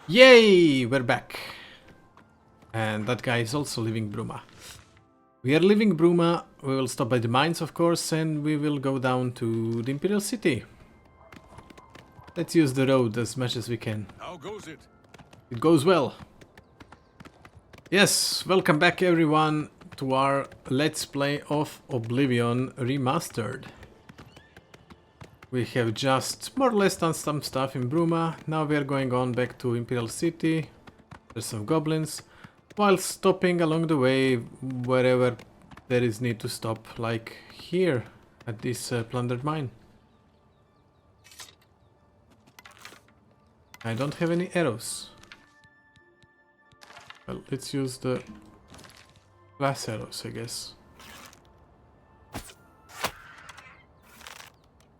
Yay! We're back. And that guy is also leaving Bruma. We are leaving Bruma, we will stop by the mines of course, and we will go down to the Imperial City. Let's use the road as much as we can. How goes it? It goes well. Yes, welcome back everyone to our Let's Play of Oblivion Remastered. We have just more or less done some stuff in Bruma. Now we are going on back to Imperial City. There's some goblins. While stopping along the way wherever there is need to stop, like here at this plundered mine. I don't have any arrows. Well, let's use the glass arrows, I guess.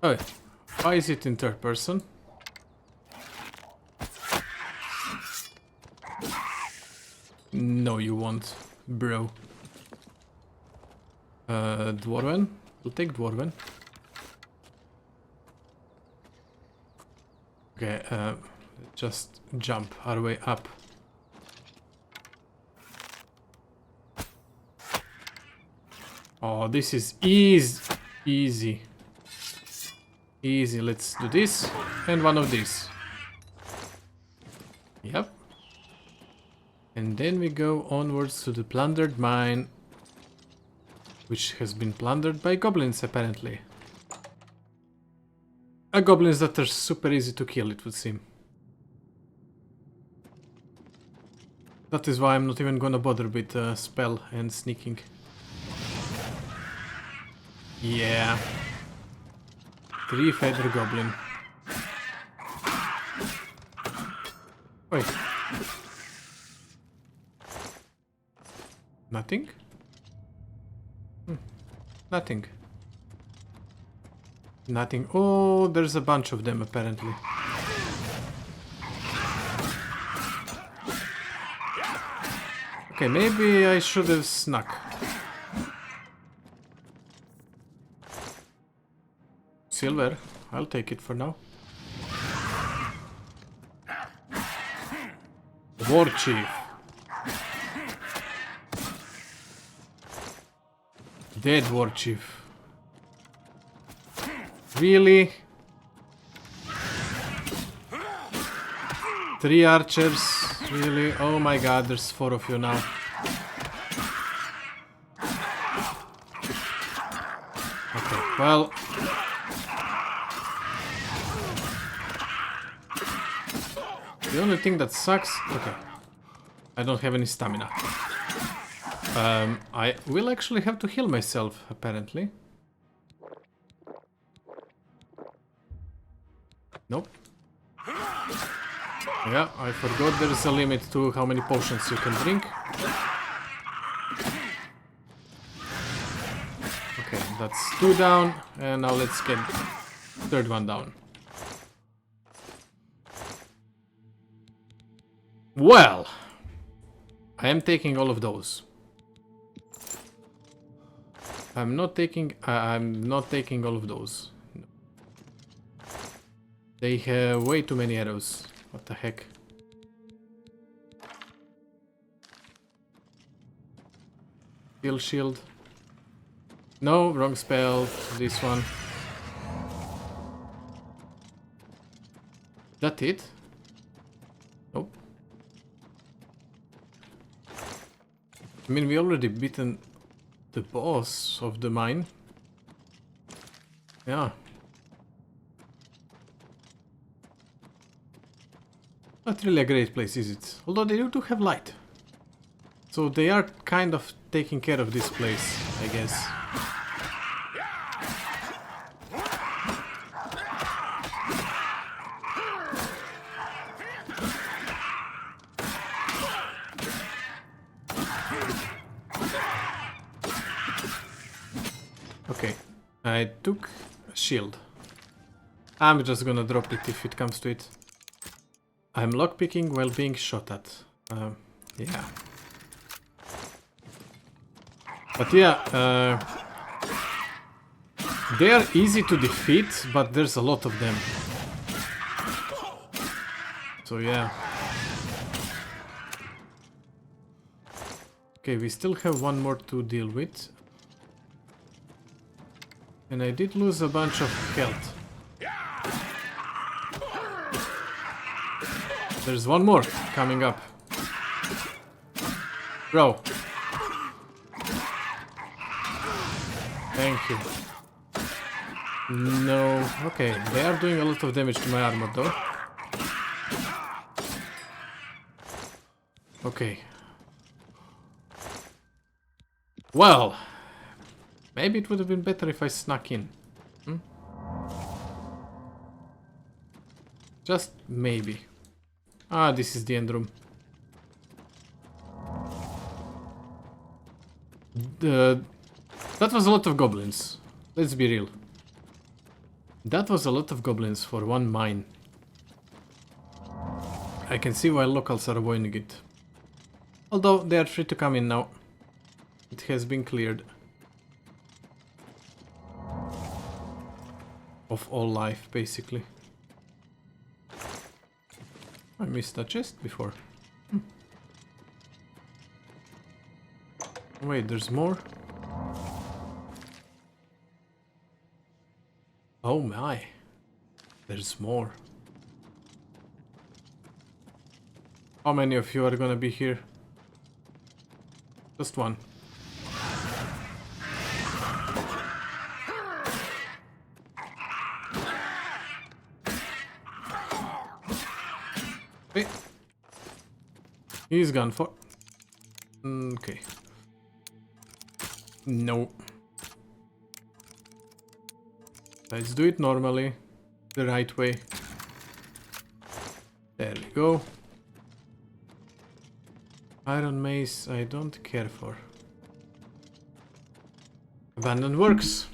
Oh, why is it in third person? No, you won't, bro. Dwarven? We'll take Dwarven. Okay, just jump our way up. Oh, this is easy. Easy, let's do this and one of these. Yep. And then we go onwards to the plundered mine, which has been plundered by goblins apparently. Goblins that are super easy to kill, it would seem. That is why I'm not even gonna bother with spell and sneaking. Yeah. 3-feather goblin. Wait. Nothing? Nothing. Nothing. Oh, there's a bunch of them apparently. Okay, maybe I should have snuck. Silver, I'll take it for now. War Chief. Dead War Chief. Really? 3 archers? Really? Oh my god, there's 4 of you now. Okay, well... The only thing that sucks... Okay. I don't have any stamina. I will actually have to heal myself, apparently. Nope. Yeah, I forgot there's a limit to how many potions you can drink. Okay, that's 2 down, and now let's get third one down. Well, I am taking all of those. I'm not taking all of those. No. They have way too many arrows. What the heck? Steel shield. No, wrong spell. This one. That it? Nope. I mean, we already beaten the boss of the mine. Yeah. Not really a great place, is it? Although they do have light. So they are kind of taking care of this place, I guess. Okay, I took a shield. I'm just gonna drop it if it comes to it. I'm lockpicking while being shot at. Yeah. But yeah, they are easy to defeat, but there's a lot of them. So yeah. Okay, we still have one more to deal with. And I did lose a bunch of health. There's one more coming up. Bro. Thank you. No. Okay, they are doing a lot of damage to my armor though. Okay. Well, maybe it would have been better if I snuck in. Hmm? Just maybe. Ah, this is the end room. That was a lot of goblins. Let's be real. That was a lot of goblins for one mine. I can see why locals are avoiding it. Although they are free to come in now. It has been cleared of all life, basically. I missed a chest before. Wait, there's more? Oh my. There's more. How many of you are gonna be here? Just one. Hey. He's gone for... Okay. No. Let's do it normally. The right way. There we go. Iron mace I don't care for. Abandoned works.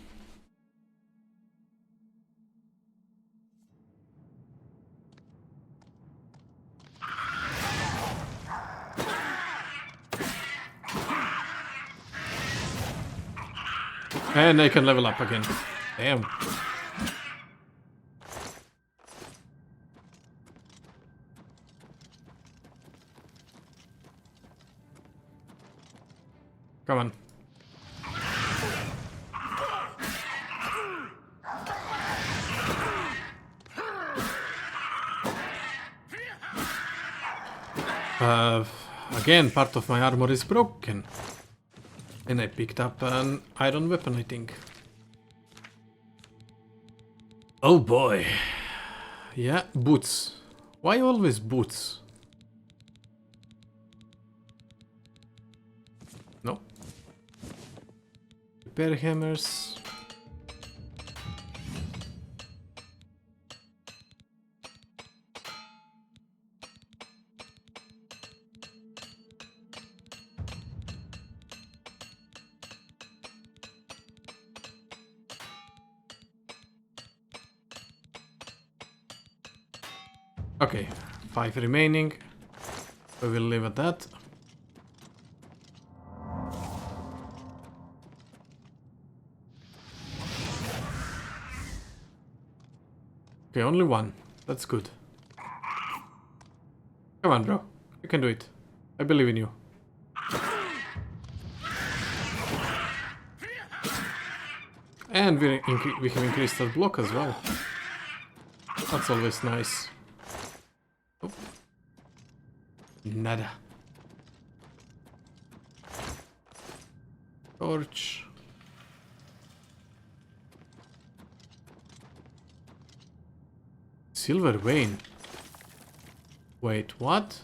And I can level up again. Damn. Come on. Again, part of my armor is broken. And I picked up an iron weapon, I think. Oh boy. Yeah, boots. Why always boots? No. Repair hammers. Okay, 5 remaining. We will leave at that. Okay, only one. That's good. Come on, bro. You can do it. I believe in you. And we have increased our block as well. That's always nice. Oh. Nada. Torch. Silver vein. Wait, what?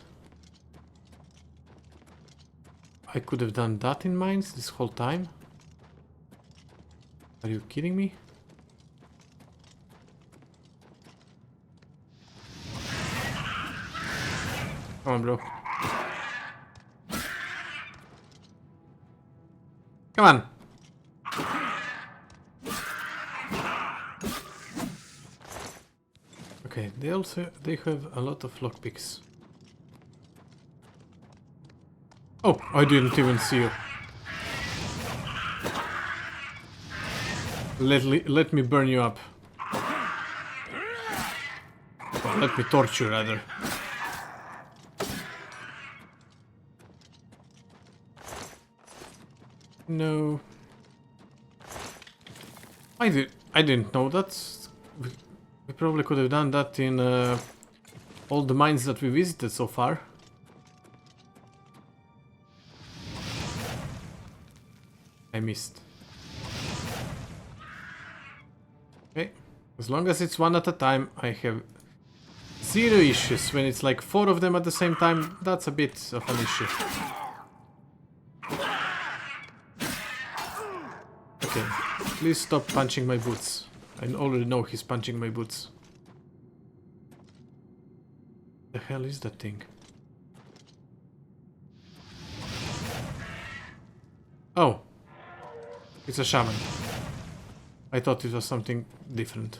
I could have done that in mines this whole time? Are you kidding me? Come on, bro. Come on. Okay, they have a lot of lockpicks. Oh, I didn't even see you. Let me burn you up. Well, let me torture you, rather. No. I didn't know that. We probably could have done that in all the mines that we visited so far. I missed. Okay. As long as it's one at a time, I have zero issues. When it's like 4 of them at the same time, that's a bit of an issue. Okay, please stop punching my boots. I already know he's punching my boots. The hell is that thing? Oh. It's a shaman. I thought it was something different.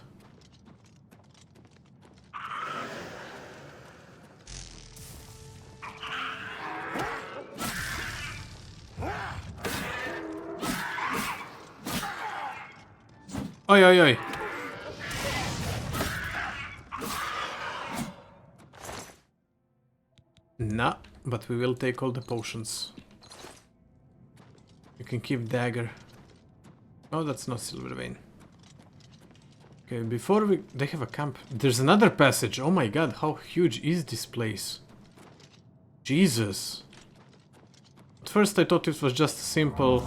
Oi, oi, oi. Nah, but we will take all the potions. You can keep dagger. Oh, that's not silver vein. Okay, before we... They have a camp. There's another passage. Oh my god, how huge is this place? Jesus. At first I thought it was just a simple,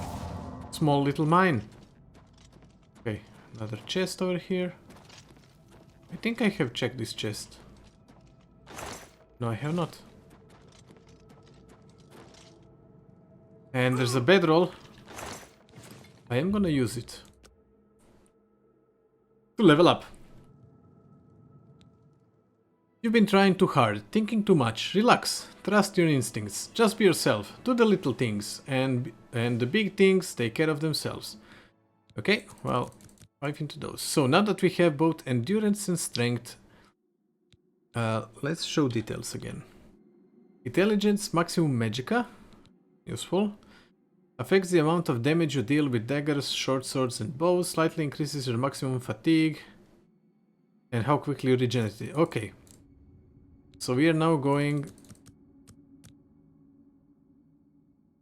small little mine. Okay, another chest over here. I think I have checked this chest. No, I have not. And there's a bedroll. I am gonna use it to level up. You've been trying too hard, thinking too much. Relax, trust your instincts, just be yourself, do the little things, and the big things take care of themselves. Okay, well, dive into those. So now that we have both endurance and strength, let's show details again. Intelligence, maximum magicka, useful. Affects the amount of damage you deal with daggers, short swords and bows. Slightly increases your maximum fatigue. And how quickly you regenerate it. Okay. So we are now going...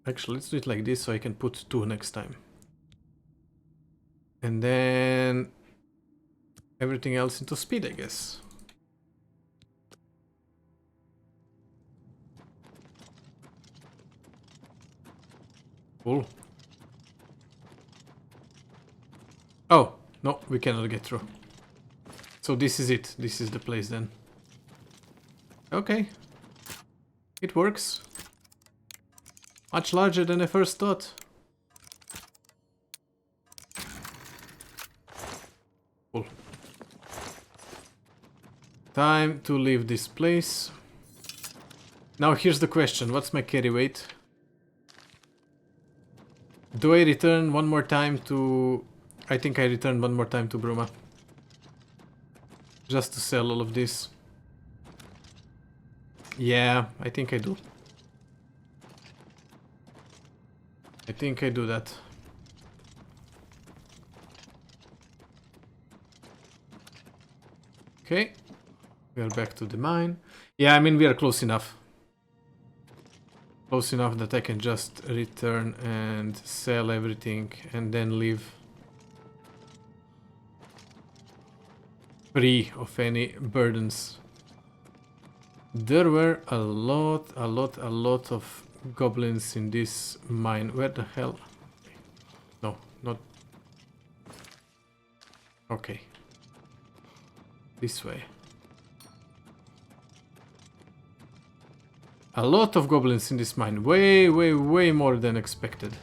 Actually, let's do it like this so I can put 2 next time. And then... everything else into speed, I guess. Cool. Oh, no, we cannot get through. So this is it. This is the place then. Okay. It works. Much larger than I first thought. Cool. Time to leave this place. Now here's the question. What's my carry weight? Do I return one more time to... I think I returned one more time to Bruma. Just to sell all of this. Yeah, I think I do. I think I do that. Okay. We are back to the mine. Yeah, I mean, we are close enough. Close enough that I can just return and sell everything and then leave free of any burdens. There were a lot of goblins in this mine. Where the hell? No, not... Okay. This way. A lot of goblins in this mine. Way more than expected.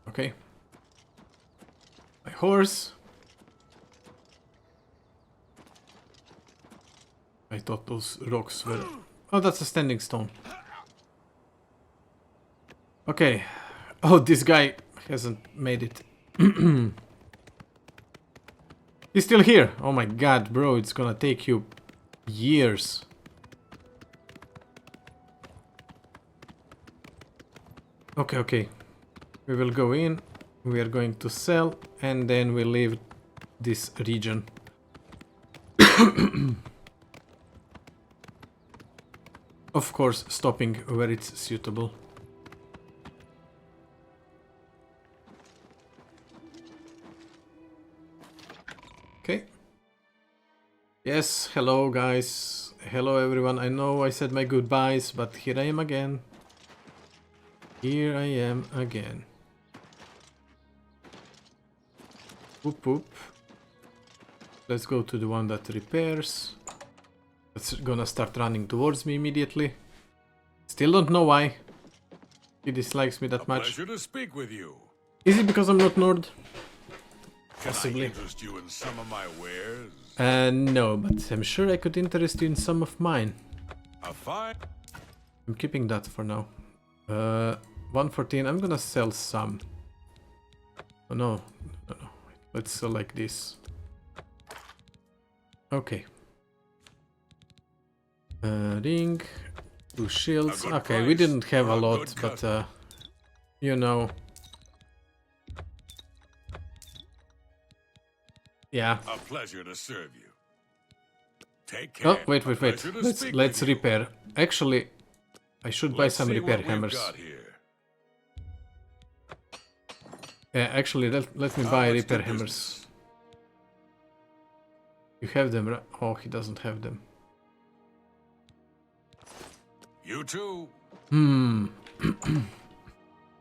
Okay. My horse. I thought those rocks were... Oh, that's a standing stone. Okay. Oh, this guy hasn't made it. He's still here. Oh my god, bro, it's gonna take you years. Okay, okay. We will go in. We are going to sell and then we leave this region. Of course, stopping where it's suitable. Okay. Yes, hello guys. Hello everyone. I know I said my goodbyes, but here I am again. Here I am again. Whoop whoop. Let's go to the one that repairs. It's gonna start running towards me immediately. Still don't know why he dislikes me that much. Pleasure to speak with you. Is it because I'm not Nord? Possibly. Can I interest you in some of my wares? No, but I'm sure I could interest you in some of mine. I'm keeping that for now. 114, I'm gonna sell some. Oh no, no. Let's sell like this. Okay. Ring, 2 shields. Okay, we didn't have a lot, but you know. Yeah. A pleasure to serve you. Take care. Oh, wait. Let's repair. Actually, I should buy some repair hammers. Yeah, actually, let me buy repair hammers. You have them, right? Oh, he doesn't have them. You too. I'm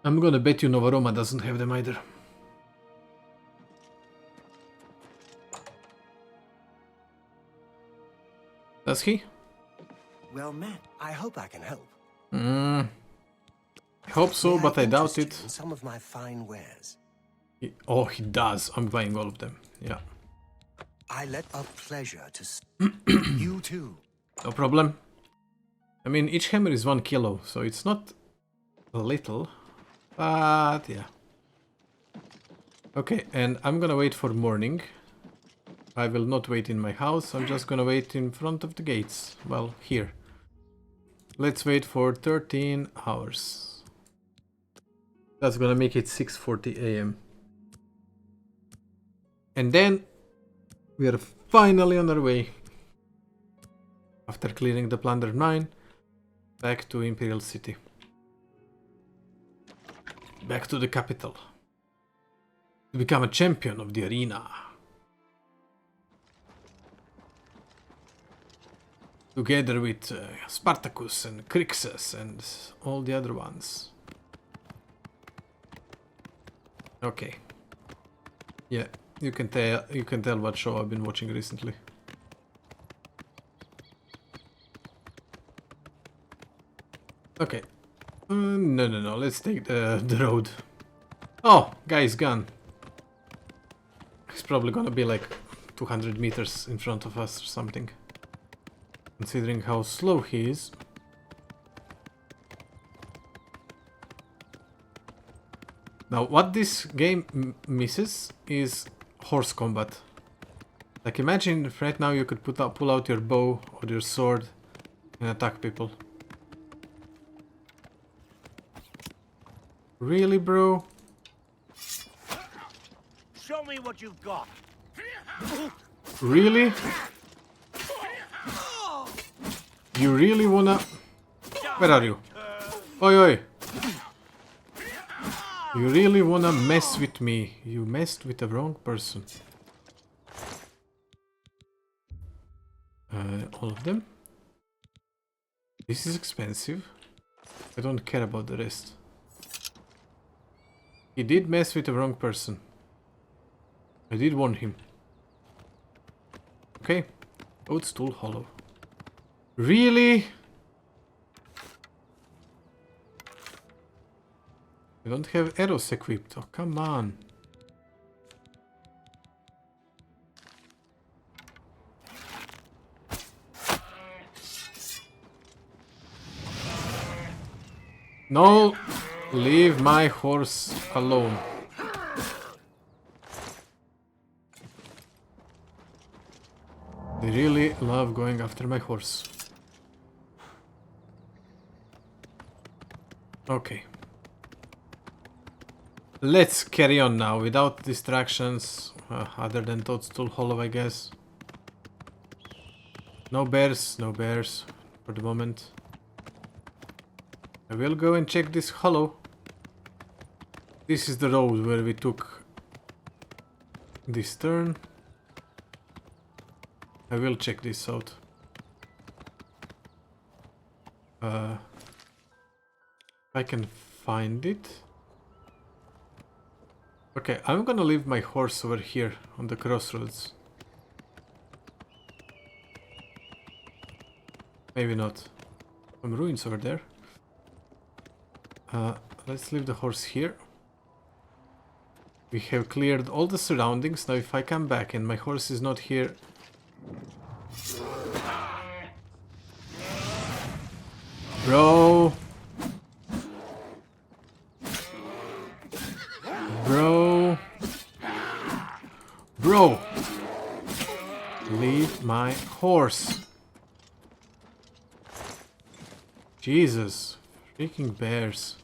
gonna bet you Novaroma doesn't have them either. Does he? Well met. I hope I can help. I hope so, but I doubt it. Some of my fine wares. Oh, he does. I'm buying all of them. Yeah. I let a pleasure to you too. No problem. I mean, each hammer is 1 kilo, so it's not little, but yeah. Okay, and I'm gonna wait for morning. I will not wait in my house, I'm just gonna wait in front of the gates. Well, here. Let's wait for 13 hours. That's gonna make it 6:40 AM. And then we are finally on our way. After clearing the plundered mine, back to Imperial City. Back to the capital. To become a champion of the arena. Together with Spartacus and Crixus and all the other ones. Okay. Yeah, you can tell what show I've been watching recently. Okay. No. Let's take the road. Oh, guy's gone. He's probably gonna be like 200 meters in front of us or something. Considering how slow he is. Now, what this game misses is horse combat. Like, imagine if right now you could pull out your bow or your sword and attack people. Really, bro? Show me what you've got. Really? You really wanna... Where are you? Oi, oi! You really wanna mess with me. You messed with the wrong person. All of them? This is expensive. I don't care about the rest. He did mess with the wrong person. I did warn him. Okay. Toadstool Hollow. Really? I don't have arrows equipped. Oh, come on. No, leave my horse alone. They really love going after my horse. Okay. Let's carry on now without distractions, other than Toadstool Hollow, I guess. No bears for the moment. I will go and check this hollow. This is the road where we took this turn. I will check this out. If I can find it. Okay, I'm gonna leave my horse over here on the crossroads. Maybe not. Some ruins over there. Let's leave the horse here. We have cleared all the surroundings. Now if I come back and my horse is not here... Bro! Bro! Bro! Leave my horse! Jesus, freaking bears.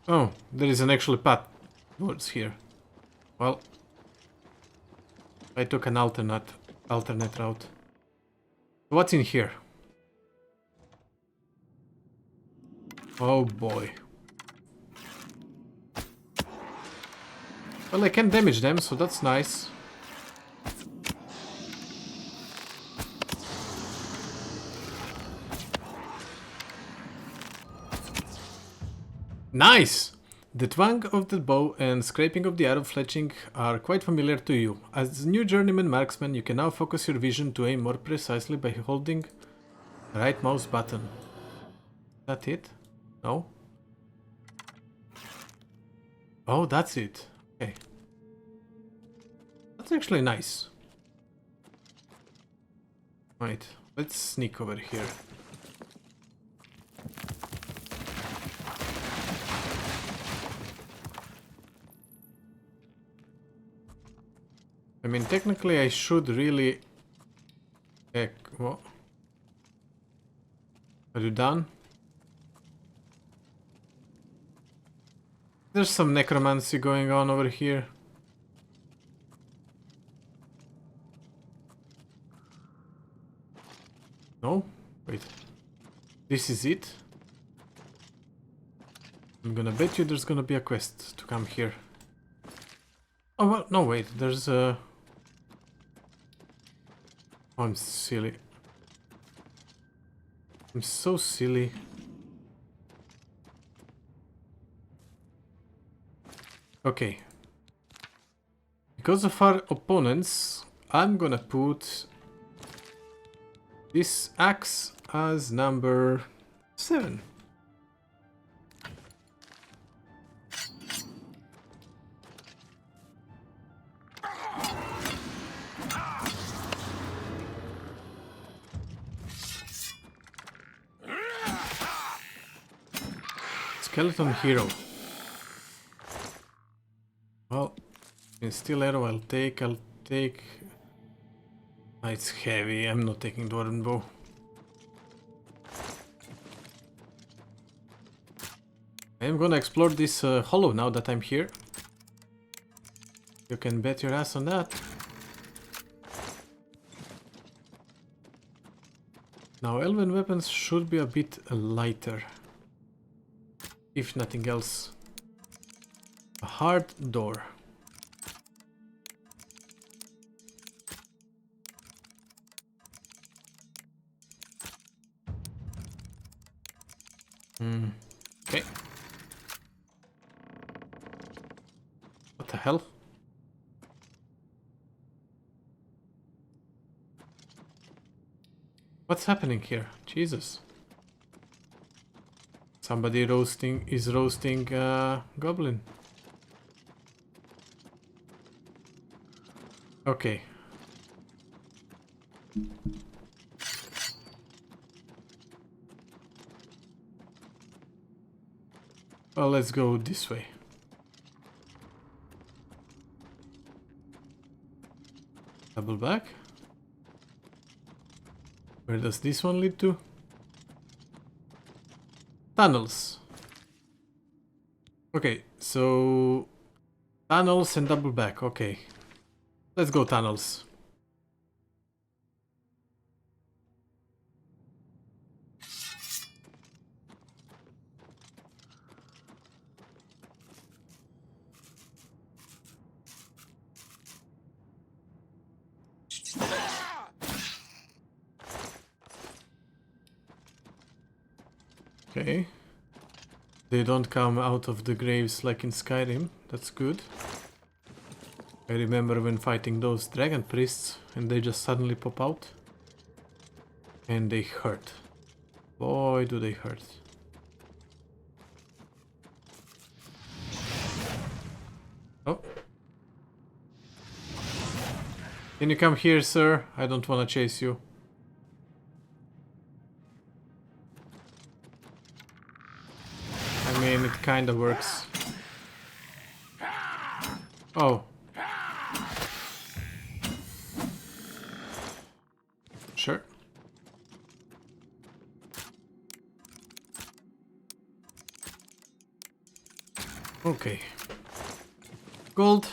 Oh, there is an actual path towards here. Well, I took an alternate route. What's in here? Oh boy. Well, I can damage them, so that's nice. Nice! The twang of the bow and scraping of the arrow fletching are quite familiar to you. As a new journeyman marksman, you can now focus your vision to aim more precisely by holding the right mouse button. Is that it? No? Oh, that's it. Okay. That's actually nice. Right, let's sneak over here. I mean, technically I should really... What? Are you done? There's some necromancy going on over here. No? Wait. This is it? I'm gonna bet you there's gonna be a quest to come here. Oh, well, no, wait. There's a... Oh, I'm silly. I'm so silly. Okay. Because of our opponents, I'm gonna put this axe as number 7. Skeleton hero. Well, in steel arrow I'll take. Ah, it's heavy, I'm not taking dwarven bow. I'm gonna explore this hollow now that I'm here. You can bet your ass on that. Now elven weapons should be a bit lighter. If nothing else. A hard door. Okay. What the hell? What's happening here? Jesus. Somebody is roasting goblin. Okay. Well, let's go this way. Double back. Where does this one lead to? Tunnels. Okay, so tunnels and double back. Okay, let's go tunnels. Okay. They don't come out of the graves like in Skyrim. That's good. I remember when fighting those dragon priests and they just suddenly pop out. And they hurt. Boy, do they hurt. Oh. Can you come here, sir? I don't want to chase you. I mean, it kinda works. Oh. Sure. Okay. Gold.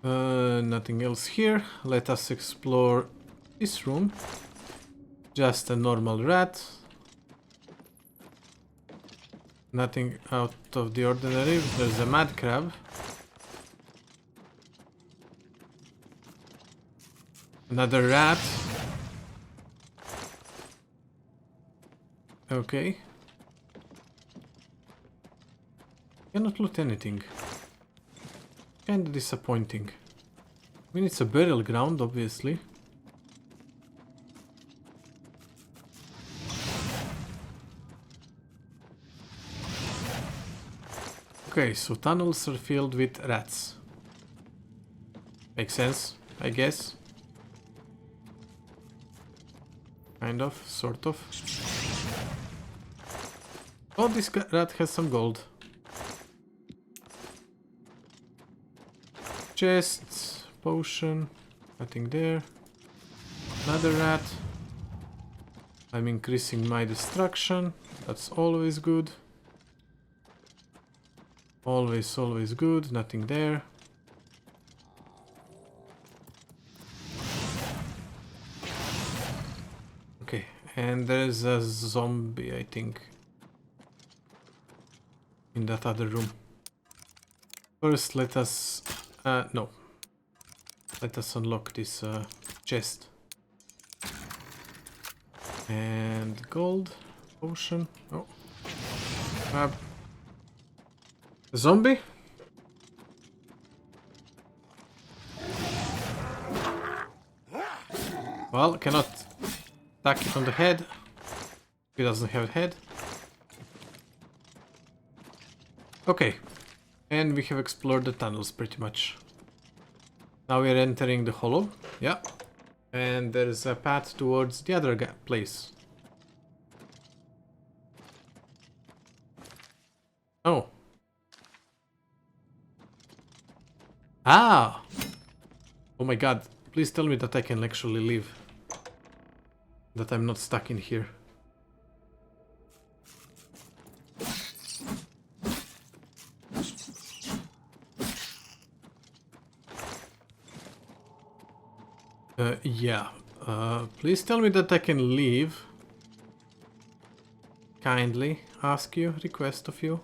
Nothing else here. Let us explore this room. Just a normal rat. Nothing out of the ordinary. There's a mad crab. Another rat. Okay. Cannot loot anything. Kinda disappointing. I mean, it's a burial ground, obviously. Okay, so tunnels are filled with rats. Makes sense, I guess. Kind of, sort of. Oh, this rat has some gold. Chest, potion, nothing there. Another rat. I'm increasing my destruction. That's always good. Always good. Nothing there. Okay, and there's a zombie, I think, in that other room. First, let us... no. Let us unlock this chest. And gold. Potion. Oh. Grab. A zombie? Well, cannot attack it on the head. He doesn't have a head. Okay. And we have explored the tunnels pretty much. Now we are entering the hollow. Yeah. And there's a path towards the other place. Oh. Ah! Oh my god. Please tell me that I can actually leave. That I'm not stuck in here. Yeah. Please tell me that I can leave. Kindly ask you, request of you.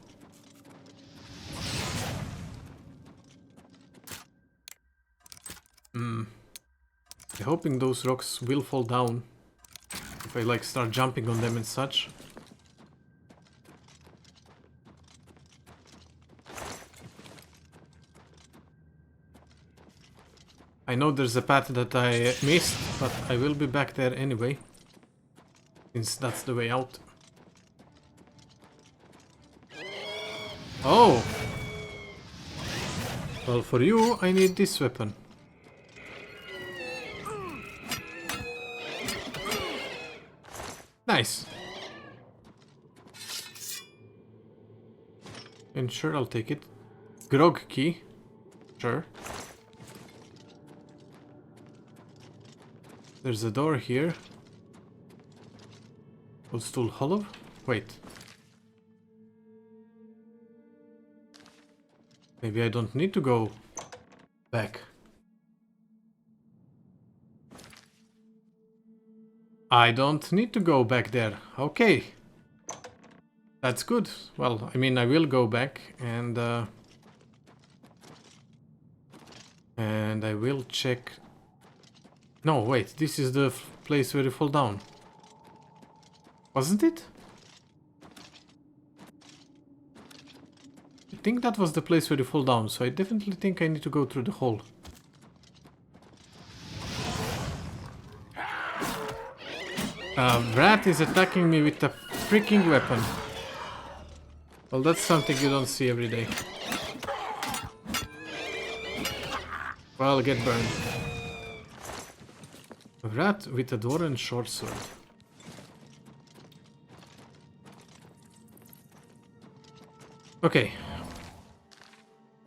I'm hoping those rocks will fall down. If I like start jumping on them and such. I know there's a path that I missed, but I will be back there anyway. Since that's the way out. Oh! Well, for you, I need this weapon. Nice. And sure, I'll take it. Grog key. Sure. There's a door here. Old stool hollow? Wait. Maybe I don't need to go back. I don't need to go back there. Okay. That's good. Well, I mean, I will go back and I will check. No, wait. This is the place where you fall down. Wasn't it? I think that was the place where you fall down, so I definitely think I need to go through the hole. Rat is attacking me with a freaking weapon. Well, that's something you don't see every day. Well, get burned. A rat with a dwarven short sword. Okay.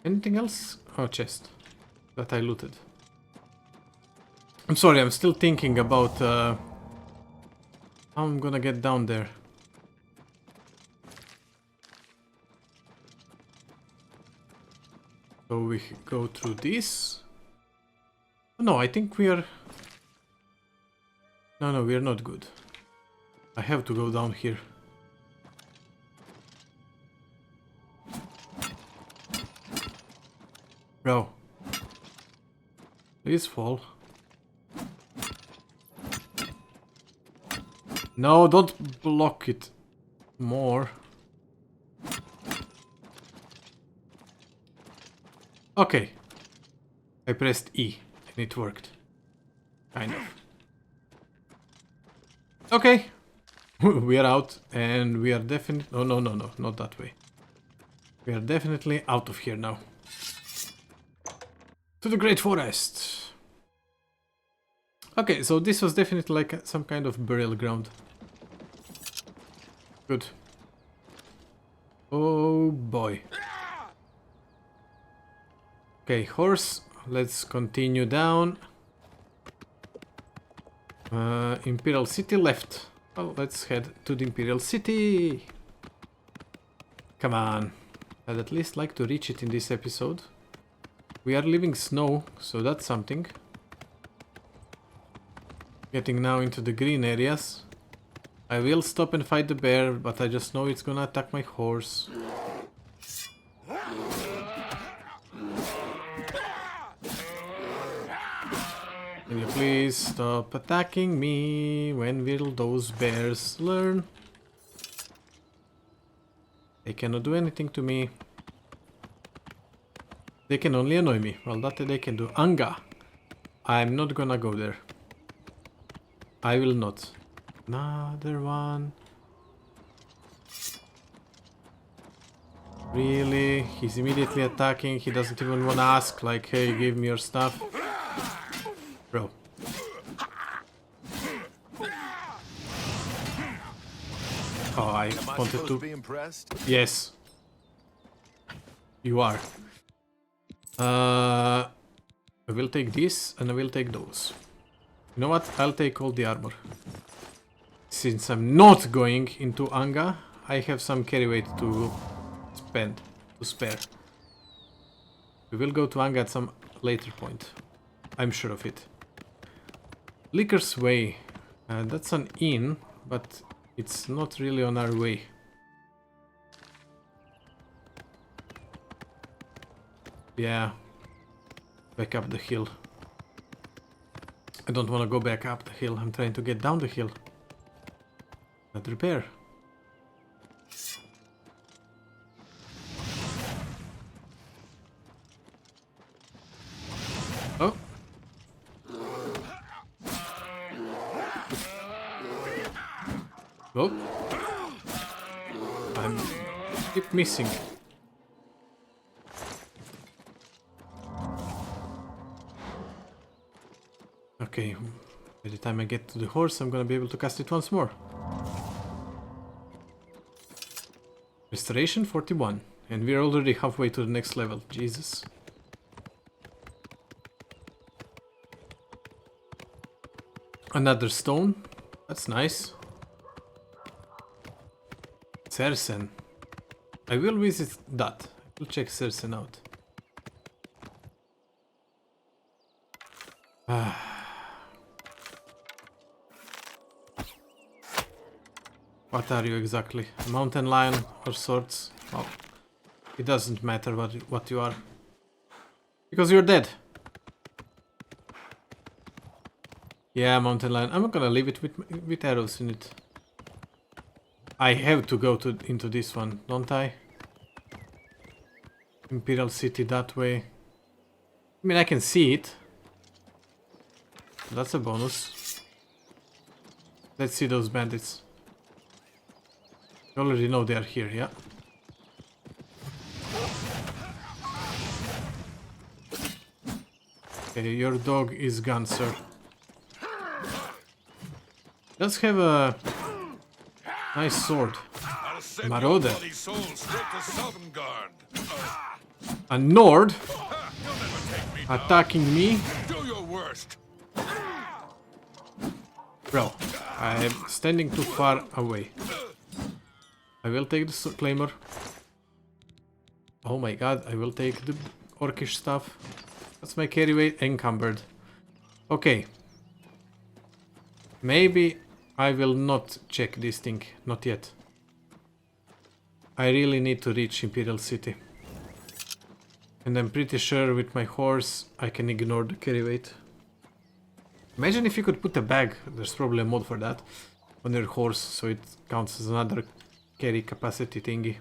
Anything else? Oh, chest. That I looted. I'm sorry, I'm still thinking about how I'm gonna get down there. So we go through this. No, I think we are... No, we are not good. I have to go down here. Go. Please fall. No, don't block it more. Okay. I pressed E and it worked. Kind of. Okay. We are out and we are definitely... Oh, no, not that way. We are definitely out of here now. To the Great Forest. Okay, so this was definitely like some kind of burial ground. Good. Oh boy. Okay, horse. Let's continue down. Imperial City left. Well, let's head to the Imperial City. Come on. I'd at least like to reach it in this episode. We are leaving snow, so that's something. Getting now into the green areas. I will stop and fight the bear, but I just know it's gonna attack my horse. Can you please stop attacking me? When will those bears learn? They cannot do anything to me. They can only annoy me. Well, that they can do. Anga. I'm not gonna go there. I will not. Another one. Really? He's immediately attacking. He doesn't even want to ask, like, hey, give me your stuff. Bro. Oh, I wanted to... Be impressed? Yes. You are. I will take this and I will take those. You know what? I'll take all the armor. Since I'm not going into Anga, I have some carry weight to spare. We will go to Anga at some later point. I'm sure of it. Liquor's Way. That's an inn, but it's not really on our way. Yeah. Back up the hill. I don't want to go back up the hill. I'm trying to get down the hill. Another bear. Oh. Oh. I keep missing. Okay, by the time I get to the horse, I'm gonna be able to cast it once more. Restoration 41, and we're already halfway to the next level. Jesus. Another stone. That's nice. Cersen. I will visit that. I will check Cersen out. What are you exactly? A mountain lion or swords? Well, it doesn't matter what you are. Because you're dead. Yeah, mountain lion. I'm not gonna leave it with arrows in it. I have to go into this one, don't I? Imperial City that way. I mean, I can see it. That's a bonus. Let's see those bandits. You already know they are here, yeah? Okay, your dog is gone, sir. Does have a nice sword. I'll send Marauder. your bloody soul straight to Sovngarde. A Nord You'll never take me down. attacking me. Do your worst. Bro, I am standing too far away. I will take the claymore. Oh my god, I will take the orcish stuff. That's my carry weight encumbered. Okay. Maybe I will not check this thing. Not yet. I really need to reach Imperial City. And I'm pretty sure with my horse I can ignore the carry weight. Imagine if you could put a bag, there's probably a mod for that, on your horse so it counts as another carry capacity thingy.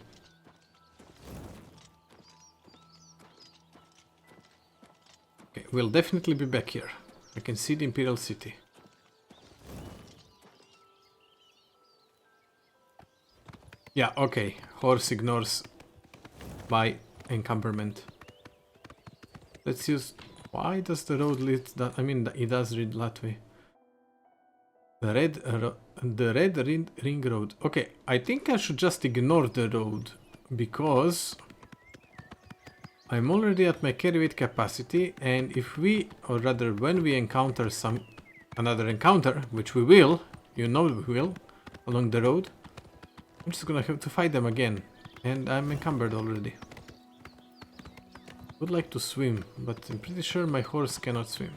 Okay, we'll definitely be back here. I can see the Imperial City. Yeah, okay. Horse ignores by encumberment. Let's use... Why does the road lead that? I mean, it does lead that way. The red ring road. Okay, I think I should just ignore the road because I'm already at my carry weight capacity, and if we, or rather when we encounter another encounter, which we will, you know we will, along the road, I'm just gonna have to fight them again, and I'm encumbered already. Would like to swim, but I'm pretty sure my horse cannot swim.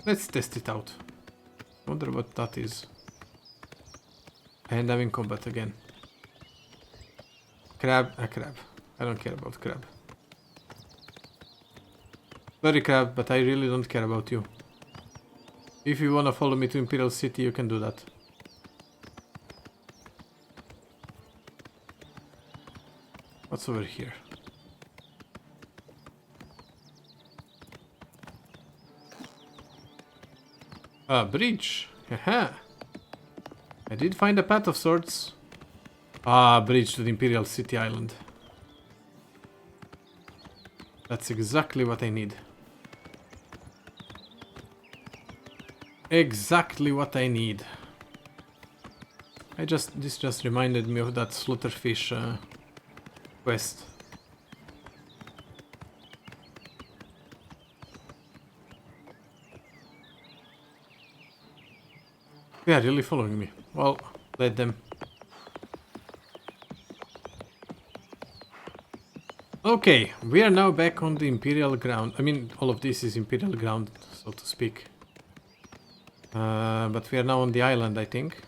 Let's test it out. Wonder what that is. And I'm in combat again. Crab, a crab. I don't care about crab. Sorry crab, but I really don't care about you. If you wanna follow me to Imperial City, you can do that. What's over here? A bridge. Haha. I did find a path of sorts. Ah, bridge to the Imperial City Island. That's exactly what I need. Exactly what I need. This just reminded me of that slaughterfish quest. They are really following me. Well, let them. Okay, we are now back on the Imperial ground. I mean, all of this is Imperial ground, so to speak. But we are now on the island, I think.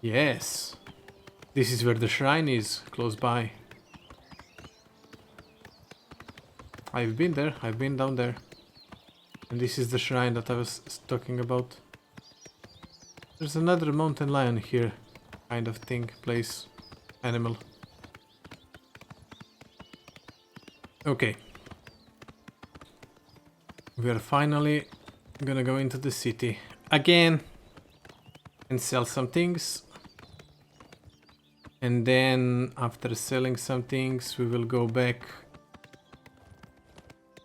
Yes. This is where the shrine is, close by. I've been there, I've been down there. And this is the shrine that I was talking about. There's another mountain lion here, kind of thing, place, animal. Okay. We are finally gonna go into the city again and sell some things. And then after selling some things, we will go back.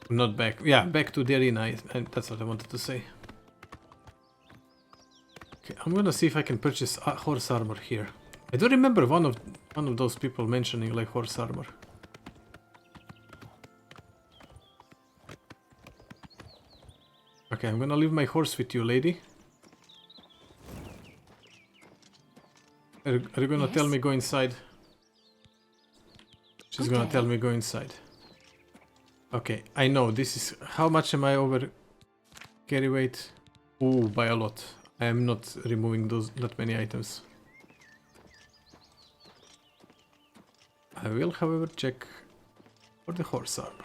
Not back. Yeah, back to the arena. And that's what I wanted to say. Okay, I'm gonna see if I can purchase horse armor here. I do remember one of those people mentioning like horse armor. Okay, I'm gonna leave my horse with you, lady. Are you gonna tell me go inside? She's gonna tell me go inside. Okay, I know this is... How much am I over carry weight? Ooh, by a lot. I am not removing that many items. I will, however, check for the horse armor.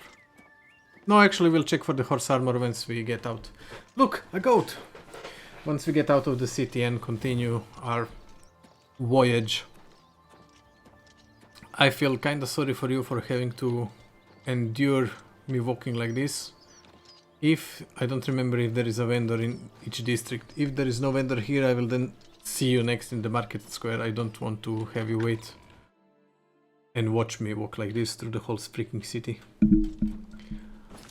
No, actually, we'll check for the horse armor once we get out. Look, a goat! Once we get out of the city and continue our voyage. I feel kinda sorry for you for having to endure me walking like this. If I don't remember if there is a vendor in each district. If there is no vendor here, I will then see you next in the market square. I don't want to have you wait and watch me walk like this through the whole freaking city.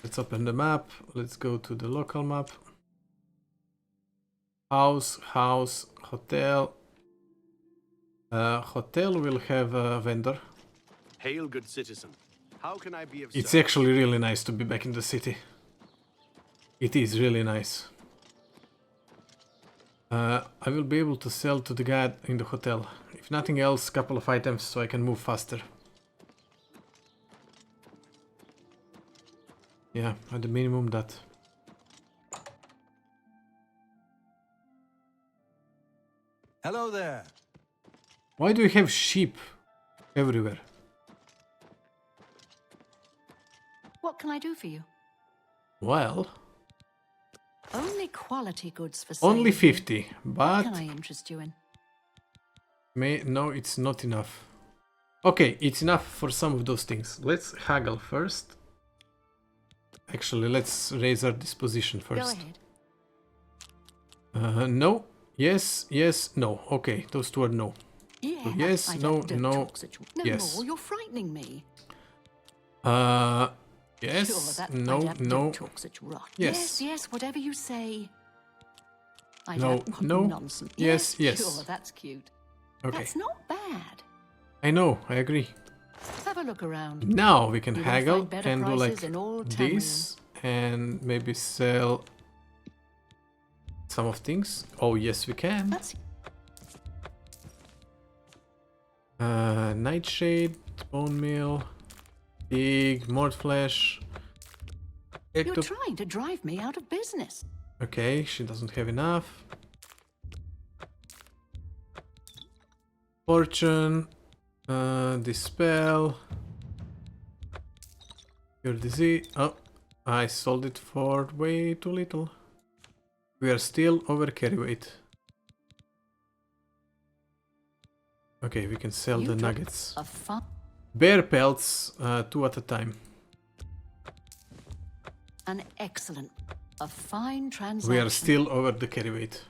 Let's open the map. Let's go to the local map. House, hotel. Hotel will have a vendor. Hail, good citizen. How can I be of It's service? actually really nice to be back in the city. It is really nice. I will be able to sell to the guy in the hotel. If nothing else, couple of items so I can move faster. Yeah, at the minimum that. Hello there. Why do you have sheep everywhere? What can I do for you? Well, Only quality goods for sale. only 50, What but can I interest you in? no, it's not enough. Okay, it's enough for some of those things. Let's haggle first. Actually, let's raise our disposition Go first. ahead. No. Yes, yes, no. Okay, those two are no. Yeah. yes, I no, don't no, talk such- no yes. more, you're frightening me. Yes, Sure, that no, I don't no. talk such rot. Yes. Yes, whatever you say. I No, don't no. nonsense. Yes, yes. Sure, that's cute. Okay, That's not bad. I know, I agree. Have a look around. Now we can You're gonna haggle find better and do like prices in all this and maybe sell some of things. Oh, yes, we can. That's Nightshade, bone meal, pig, mort flesh. you're trying to drive me out of business. Okay, she doesn't have enough. Fortune, dispel, cure disease. Oh, I sold it for way too little. We are still over carry weight. Okay, we can sell You the drop nuggets. A fun Bear pelts, 2 at a time. an excellent, a fine transaction. We are still over the carry weight.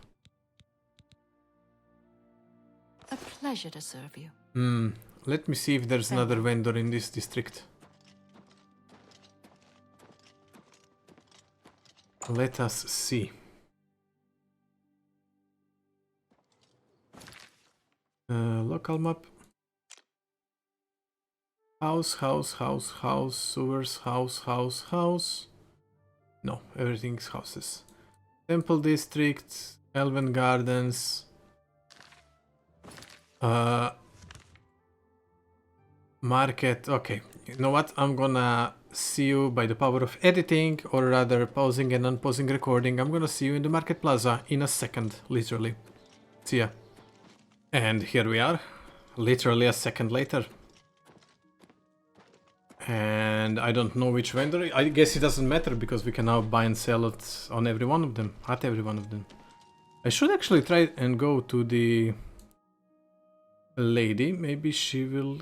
A pleasure to serve you. Let me see if there's another vendor in this district. Let us see. Local map. House, sewers, house. No, everything's houses. Temple district, Elven Gardens. Market. Okay, you know what? I'm gonna see you by the power of editing, or rather pausing and unpausing recording. I'm gonna see you in the Market Plaza in a second, literally. See ya. And here we are, literally a second later. And I don't know which vendor. I guess it doesn't matter because we can now buy and sell it on every one of them, at every one of them. I should actually try and go to the lady. Maybe she will...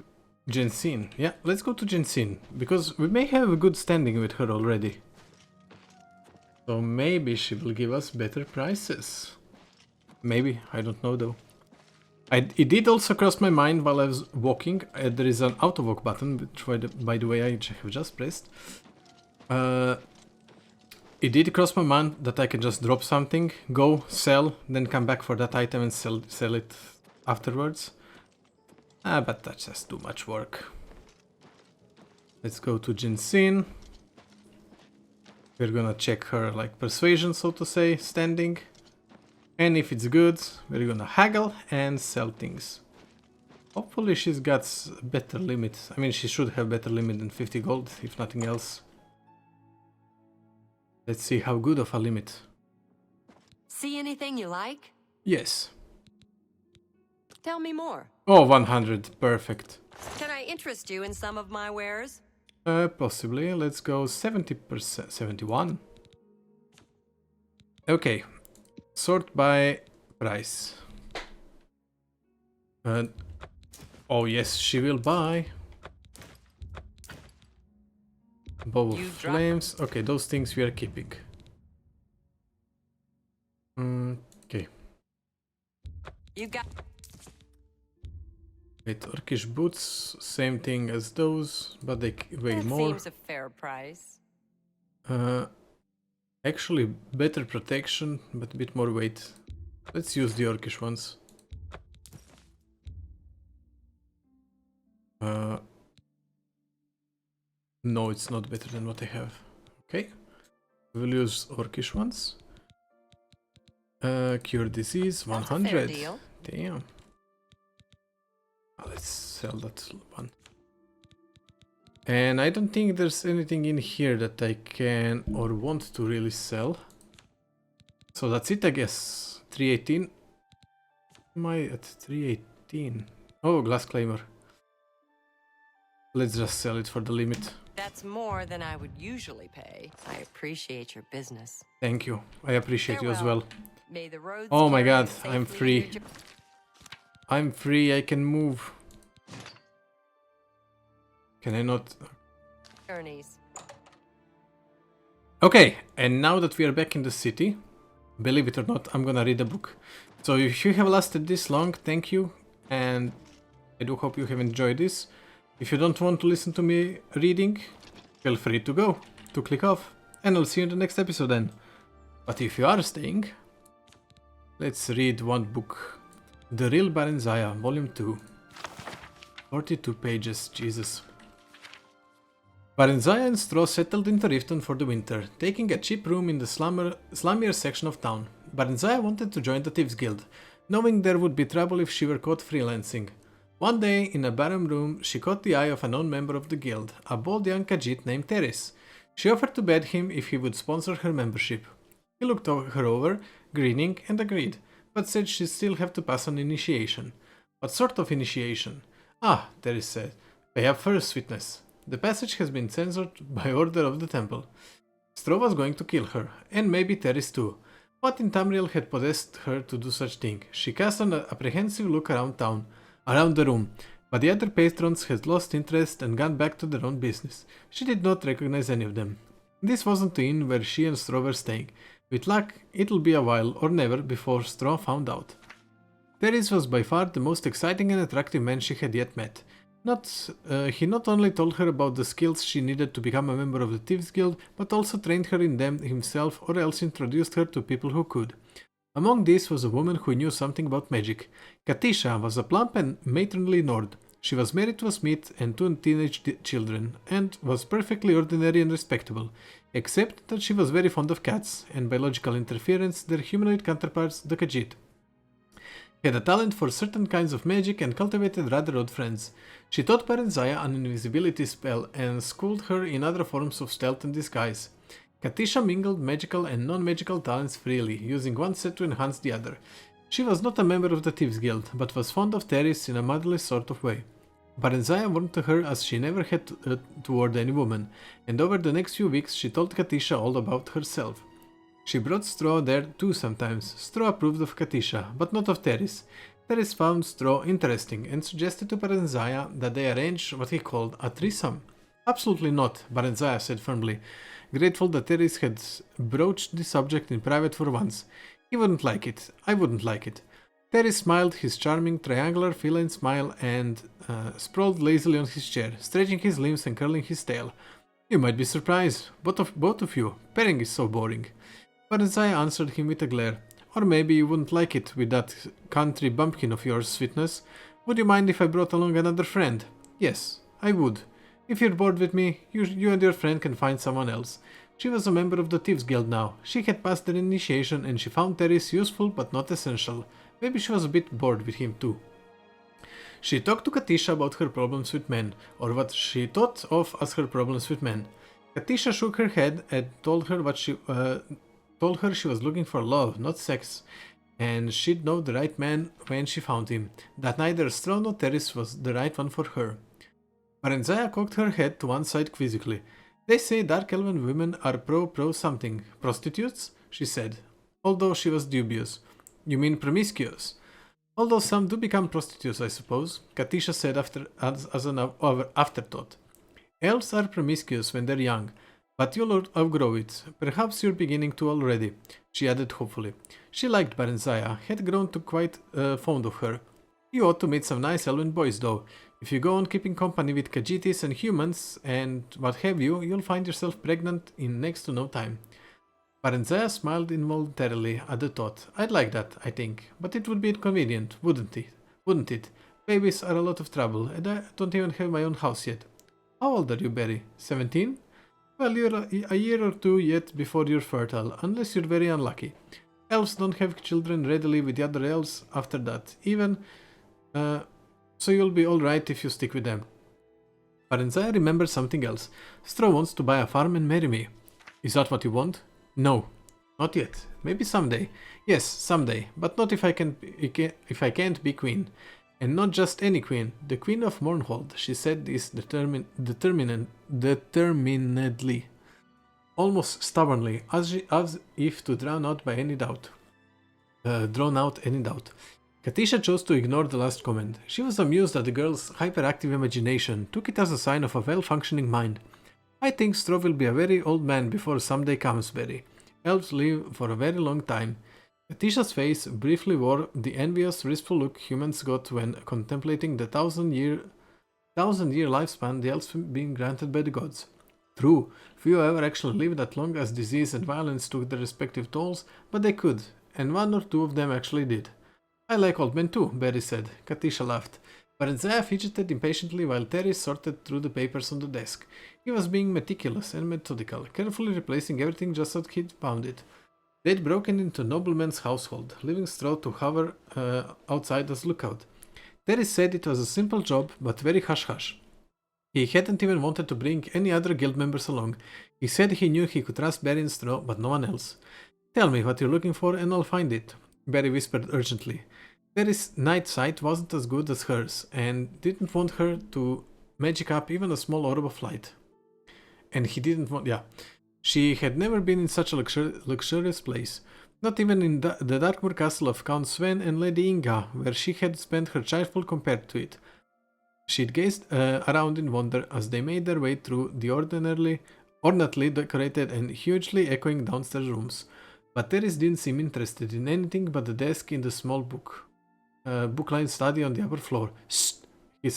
Jensen. Yeah, let's go to Jensen, because we may have a good standing with her already. So maybe she will give us better prices. Maybe, I don't know though. It did also cross my mind while I was walking. There is an auto walk button, which by the way I have just pressed. It did cross my mind that I can just drop something, go, sell, then come back for that item and sell it afterwards. But that's just too much work. Let's go to Jensen. We're gonna check her like persuasion, so to say, standing. And if it's good, we're gonna haggle and sell things. Hopefully she's got better limit. I mean, she should have better limit than 50 gold, if nothing else. Let's see how good of a limit. See anything you like? Yes. Tell me more. Oh, 100. Perfect. Can I interest you in some of my wares? Possibly. Let's go 70%. 71. Okay. Sort by price. Oh yes, she will buy. Bow of Flames. Okay, those things we are keeping. Okay. You got. Wait, Orcish boots, same thing as those, but they weigh That more. seems a fair price. Actually, better protection, but a bit more weight. Let's use the Orcish ones. No, it's not better than what I have. Okay. We'll use Orcish ones. Cure disease, 100. Deal. Damn. Let's sell that one. And I don't think there's anything in here that I can or want to really sell. So that's it, I guess. 318. Am I at 318? Oh, glass claimer. Let's just sell it for the limit. That's more than I would usually pay. I appreciate your business. Thank you. I appreciate you as Farewell. well. May the roads Oh my carry you god, I'm safely free. to your I'm free, I can move. Can I not? journeys. Okay, and now that we are back in the city, believe it or not, I'm gonna read a book. So if you have lasted this long, thank you, and I do hope you have enjoyed this. If you don't want to listen to me reading, feel free to go, to click off, and I'll see you in the next episode then. But if you are staying, let's read one book. The Real Barenziah, Volume 2. 42 pages, Jesus. Barenziah and Straw settled into Riften for the winter, taking a cheap room in the slummier section of town. Barenziah wanted to join the Thieves Guild, knowing there would be trouble if she were caught freelancing. One day, in a barren room, she caught the eye of a known member of the guild, a bold young Khajiit named Teris. She offered to bet him if he would sponsor her membership. He looked her over, grinning, and agreed, but said she'd still have to pass an initiation. What sort of initiation? Ah, Teris said. Pay up first, sweetness. The passage has been censored by order of the temple. Straw was going to kill her, and maybe Teris too. What in Tamriel had possessed her to do such thing? She cast an apprehensive look around the room, but the other patrons had lost interest and gone back to their own business. She did not recognize any of them. This wasn't the inn where she and Straw were staying. With luck, it'll be a while or never before Straw found out. Teris was by far the most exciting and attractive man she had yet met. He not only told her about the skills she needed to become a member of the Thieves Guild, but also trained her in them himself or else introduced her to people who could. Among these was a woman who knew something about magic. Katisha was a plump and matronly Nord. She was married to a smith and two teenage children, and was perfectly ordinary and respectable, except that she was very fond of cats, and by logical interference their humanoid counterparts, the Khajiit. Had a talent for certain kinds of magic and cultivated rather odd friends. She taught Barenziah an invisibility spell and schooled her in other forms of stealth and disguise. Katisha mingled magical and non-magical talents freely, using one set to enhance the other. She was not a member of the Thieves Guild, but was fond of Teris in a motherly sort of way. Barenziah warmed to her as she never had toward any woman, and over the next few weeks she told Katisha all about herself. She brought Straw there too sometimes. Straw approved of Katisha, but not of Teris. Teris found Straw interesting and suggested to Barenziah that they arrange what he called a threesome. Absolutely not, Barenziah said firmly, grateful that Teris had broached the subject in private for once. He wouldn't like it. I wouldn't like it. Teris smiled his charming triangular feline smile and sprawled lazily on his chair, stretching his limbs and curling his tail. You might be surprised, both of you. Pairing is so boring. Barenziah answered him with a glare. Or maybe you wouldn't like it with that country bumpkin of yours, sweetness. Would you mind if I brought along another friend? Yes, I would. If you're bored with me, you and your friend can find someone else. She was a member of the Thieves Guild now. She had passed her initiation and she found Teris useful but not essential. Maybe she was a bit bored with him too. She talked to Katisha about her problems with men, or what she thought of as her problems with men. Katisha shook her head and told her she was looking for love, not sex, and she'd know the right man when she found him, that neither Straw nor Terrace was the right one for her. Marenzaya cocked her head to one side quizzically. They say dark elven women are pro something. Prostitutes? She said, although she was dubious. You mean promiscuous? Although some do become prostitutes, I suppose, Katisha said as an afterthought. Elves are promiscuous when they're young, but you'll outgrow it. Perhaps you're beginning to already, she added hopefully. She liked Barenzaya, had grown to quite fond of her. You ought to meet some nice elven boys though. If you go on keeping company with Khajiits and humans and what have you, you'll find yourself pregnant in next to no time. Barenzaya smiled involuntarily at the thought. I'd like that, I think, but it would be inconvenient, wouldn't it? Babies are a lot of trouble, and I don't even have my own house yet. How old are you, Barry? 17? Well, you're a year or two yet before you're fertile, unless you're very unlucky. Elves don't have children readily with the other elves after that, even, so you'll be alright if you stick with them. Barenzaya remembers something else. Straw wants to buy a farm and marry me. Is that what you want? No, not yet. Maybe someday. Yes, someday, but not if I can't be queen. And not just any queen, the Queen of Mournhold, she said this determinedly, almost stubbornly, as if to drown out any doubt. Katisha chose to ignore the last comment. She was amused at the girl's hyperactive imagination, took it as a sign of a well-functioning mind. I think Straw will be a very old man before someday comes, Barry. Elves live for a very long time. Katisha's face briefly wore the envious, wistful look humans got when contemplating the thousand-year lifespan the elves being granted by the gods. True, few ever actually lived that long as disease and violence took their respective tolls, but they could, and one or two of them actually did. I like old men too, Barry said. Katisha laughed. Barenzaya fidgeted impatiently while Terry sorted through the papers on the desk. He was being meticulous and methodical, carefully replacing everything just as he'd found it. They'd broken into nobleman's household, leaving Straw to hover outside as lookout. Terry said it was a simple job, but very hush-hush. He hadn't even wanted to bring any other guild members along. He said he knew he could trust Barry and Straw, but no one else. Tell me what you're looking for and I'll find it, Barry whispered urgently. Terry's night sight wasn't as good as hers, and didn't want her to magic up even a small orb of light. And he didn't want... She had never been in such a luxurious place, not even in the Darkmoor castle of Count Sven and Lady Inga, where she had spent her childhood compared to it. She'd gazed around in wonder as they made their way through the ornately decorated and hugely echoing downstairs rooms, but Terry didn't seem interested in anything but the desk in the small book-lined study on the upper floor. Shh! He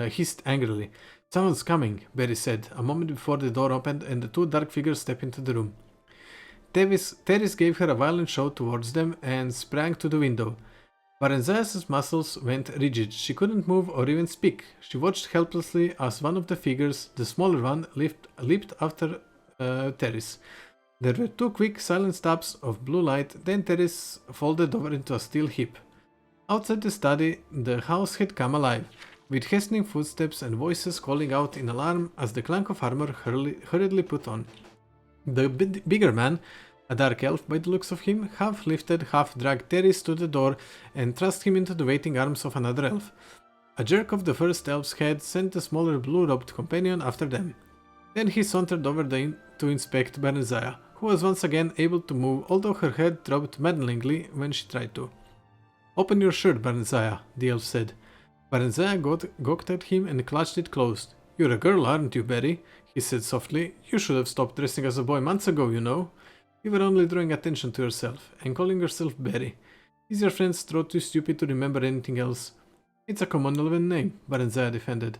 hissed angrily. Someone's coming, Barry said, a moment before the door opened and the two dark figures stepped into the room. Terris gave her a violent shove towards them and sprang to the window. Barenzaya's muscles went rigid. She couldn't move or even speak. She watched helplessly as one of the figures, the smaller one, leaped after Terris. There were two quick, silent stabs of blue light, then Terris folded over into a steel heap. Outside the study, the house had come alive, with hastening footsteps and voices calling out in alarm as the clank of armor hurriedly put on. The bigger man, a dark elf by the looks of him, half lifted, half dragged Terris to the door and thrust him into the waiting arms of another elf. A jerk of the first elf's head sent the smaller blue-robed companion after them. Then he sauntered over to inspect Barenzaya, who was once again able to move, although her head throbbed maddeningly when she tried to. "Open your shirt, Barenzaya," the elf said. Barenzaya gawked at him and clutched it closed. "You're a girl, aren't you, Barry?" he said softly. "You should have stopped dressing as a boy months ago, you know. You were only drawing attention to yourself, and calling yourself Barry. Is your friend Straw too stupid to remember anything else?" "It's a common elven name," Barenzaya defended.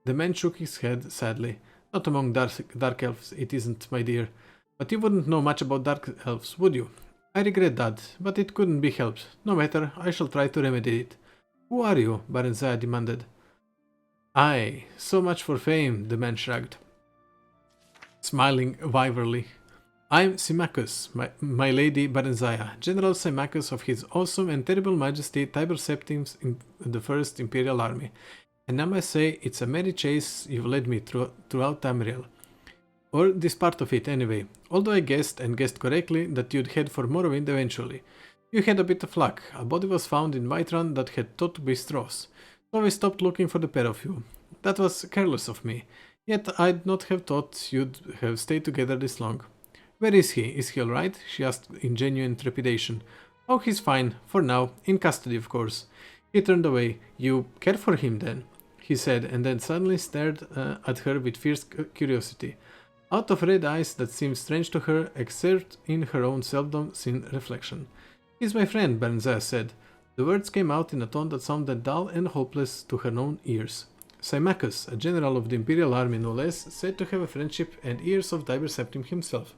The man shook his head sadly. "Not among dark elves, it isn't, my dear. But you wouldn't know much about dark elves, would you? I regret that, but it couldn't be helped. No matter, I shall try to remedy it." "Who are you?" Barenzaya demanded. "Aye, so much for fame," the man shrugged, smiling vivarily. "I'm Symmachus, my lady Barenzaya, General Symmachus of His Awesome and Terrible Majesty Tiber Septimus in the First Imperial Army. And I must say, it's a merry chase you've led me throughout Tamriel. Or this part of it, anyway. Although I guessed, and guessed correctly, that you'd head for Morrowind eventually. You had a bit of luck. A body was found in Whiterun that had thought to be Stroh's. So I stopped looking for the pair of you. That was careless of me. Yet I'd not have thought you'd have stayed together this long. Where is he? Is he alright? She asked in genuine trepidation. Oh, he's fine. For now. In custody, of course. He turned away. You care for him, then? He said, and then suddenly stared at her with fierce curiosity. Out of red eyes that seemed strange to her, except in her own seldom seen reflection. He's my friend, Baranzaya said. The words came out in a tone that sounded dull and hopeless to her own ears. Symmachus, a general of the Imperial Army no less, said to have a friendship and ears of Tiber Septim himself.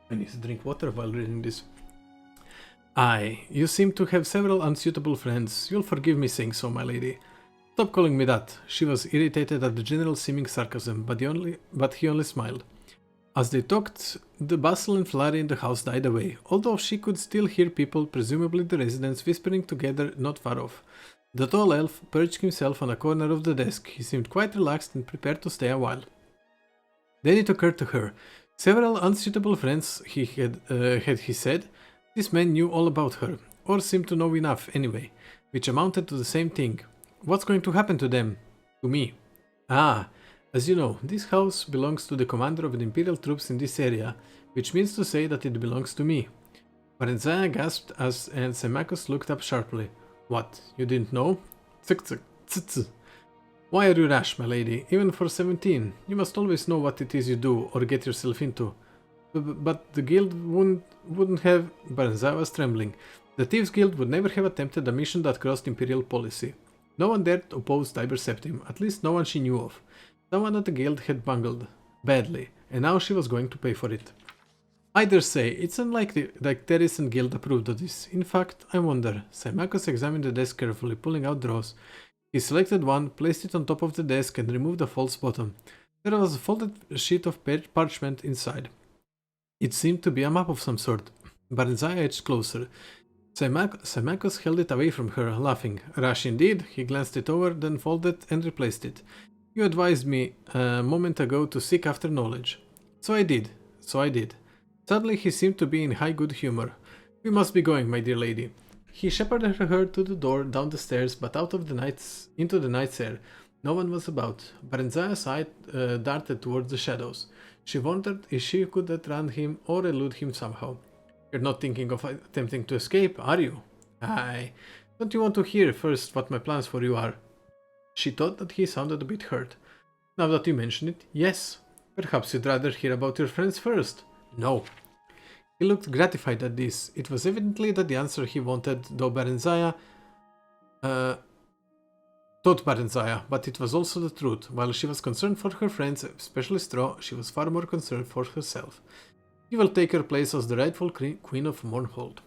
I need to drink water while reading this. Aye, you seem to have several unsuitable friends. You'll forgive me saying so, my lady. Stop calling me that. She was irritated at the general's seeming sarcasm, but he only smiled. As they talked, the bustle and flurry in the house died away, although she could still hear people, presumably the residents, whispering together not far off. The tall elf perched himself on a corner of the desk. He seemed quite relaxed and prepared to stay a while. Then it occurred to her. Several unsuitable friends he had he said. This man knew all about her, or seemed to know enough anyway, which amounted to the same thing. What's going to happen to them? To me. Ah, as you know, this house belongs to the commander of the Imperial troops in this area, which means to say that it belongs to me. Baranzaya gasped and Symmachus looked up sharply. What, you didn't know? Tsk. Why are you rash, my lady? Even for 17, you must always know what it is you do or get yourself into. But the guild wouldn't have... Baranzaya was trembling. The Thieves Guild would never have attempted a mission that crossed Imperial policy. No one dared oppose Tiber Septim, at least no one she knew of. Someone at the guild had bungled badly, and now she was going to pay for it. I dare say, it's unlikely that Teris and Guild approved of this. In fact, I wonder. Symmachus examined the desk carefully, pulling out drawers. He selected one, placed it on top of the desk, and removed the false bottom. There was a folded sheet of parchment inside. It seemed to be a map of some sort. Baranzaya edged closer. Symmachus held it away from her, laughing. Rash indeed. He glanced it over, then folded and replaced it. You advised me a moment ago to seek after knowledge. So I did. Suddenly he seemed to be in high good humor. We must be going, my dear lady. He shepherded her to the door, down the stairs, but out of into the night's air. No one was about. Baranzaya's eye darted towards the shadows. She wondered if she could outrun him or elude him somehow. You're not thinking of attempting to escape, are you? Aye. Don't you want to hear first what my plans for you are? She thought that he sounded a bit hurt. Now that you mention it, yes. Perhaps you'd rather hear about your friends first. No. He looked gratified at this. It was evidently that the answer he wanted, though Baranzaya thought Baranzaya, but it was also the truth. While she was concerned for her friends, especially Stroh, she was far more concerned for herself. You will take her place as the rightful queen of Mournhold.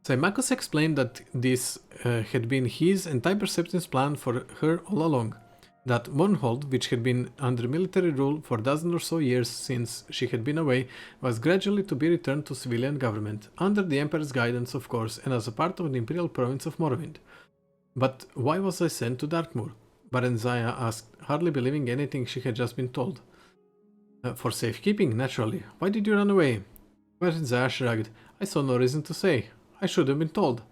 Symmachus explained that this had been his and Tiber Septim's plan for her all along. That Mournhold, which had been under military rule for a dozen or so years since she had been away, was gradually to be returned to civilian government, under the Emperor's guidance of course, and as a part of the Imperial province of Morrowind. But why was I sent to Darkmoor? Baranzaya asked, hardly believing anything she had just been told. For safekeeping, naturally. Why did you run away? Baranzaya shrugged. I saw no reason to say. I should have been told.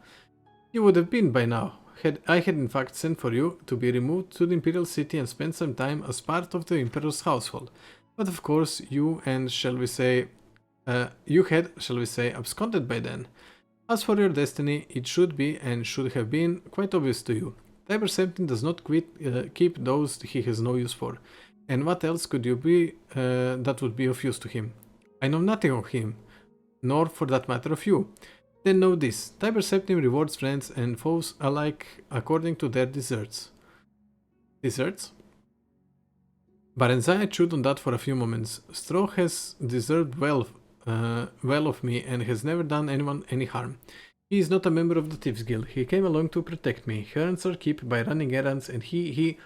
You would have been by now. I had in fact sent for you to be removed to the Imperial City and spend some time as part of the Emperor's household. But of course you had, shall we say, absconded by then. As for your destiny, it should be and should have been quite obvious to you. Tiber Septim does not keep those he has no use for. And what else could you be that would be of use to him? I know nothing of him, nor for that matter of you. Then know this, Tiber Septim rewards friends and foes alike according to their deserts. Deserts? Baranzaya chewed on that for a few moments. Stroh has deserved well of me and has never done anyone any harm. He is not a member of the Thieves Guild. He came along to protect me. Her errands are kept by running errands and he...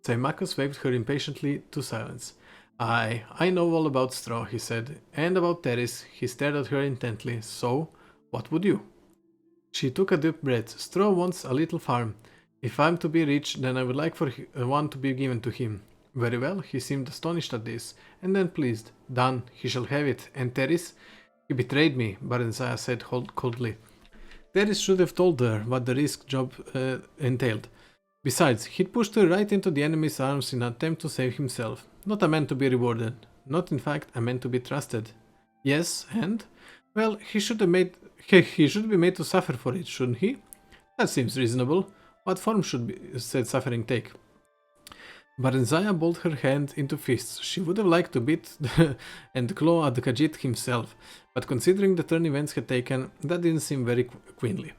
Symmachus waved her impatiently to silence. Aye, I know all about Stroh, he said, and about Teris. He stared at her intently. So, what would you? She took a deep breath. Stroh wants a little farm. If I'm to be rich, then I would like for one to be given to him. Very well, he seemed astonished at this, and then pleased. Done, he shall have it. And Terris? He betrayed me, Barenzaya said coldly. Terris should have told her what the risk job entailed. Besides, he'd pushed her right into the enemy's arms in an attempt to save himself. Not a man to be rewarded. Not, in fact, a man to be trusted. Yes, and? Well, he should be made to suffer for it, shouldn't he? That seems reasonable. What form said suffering take? Barenzaya balled her hand into fists. She would have liked to beat and claw at the Khajiit himself, but considering the turn events had taken, that didn't seem very queenly.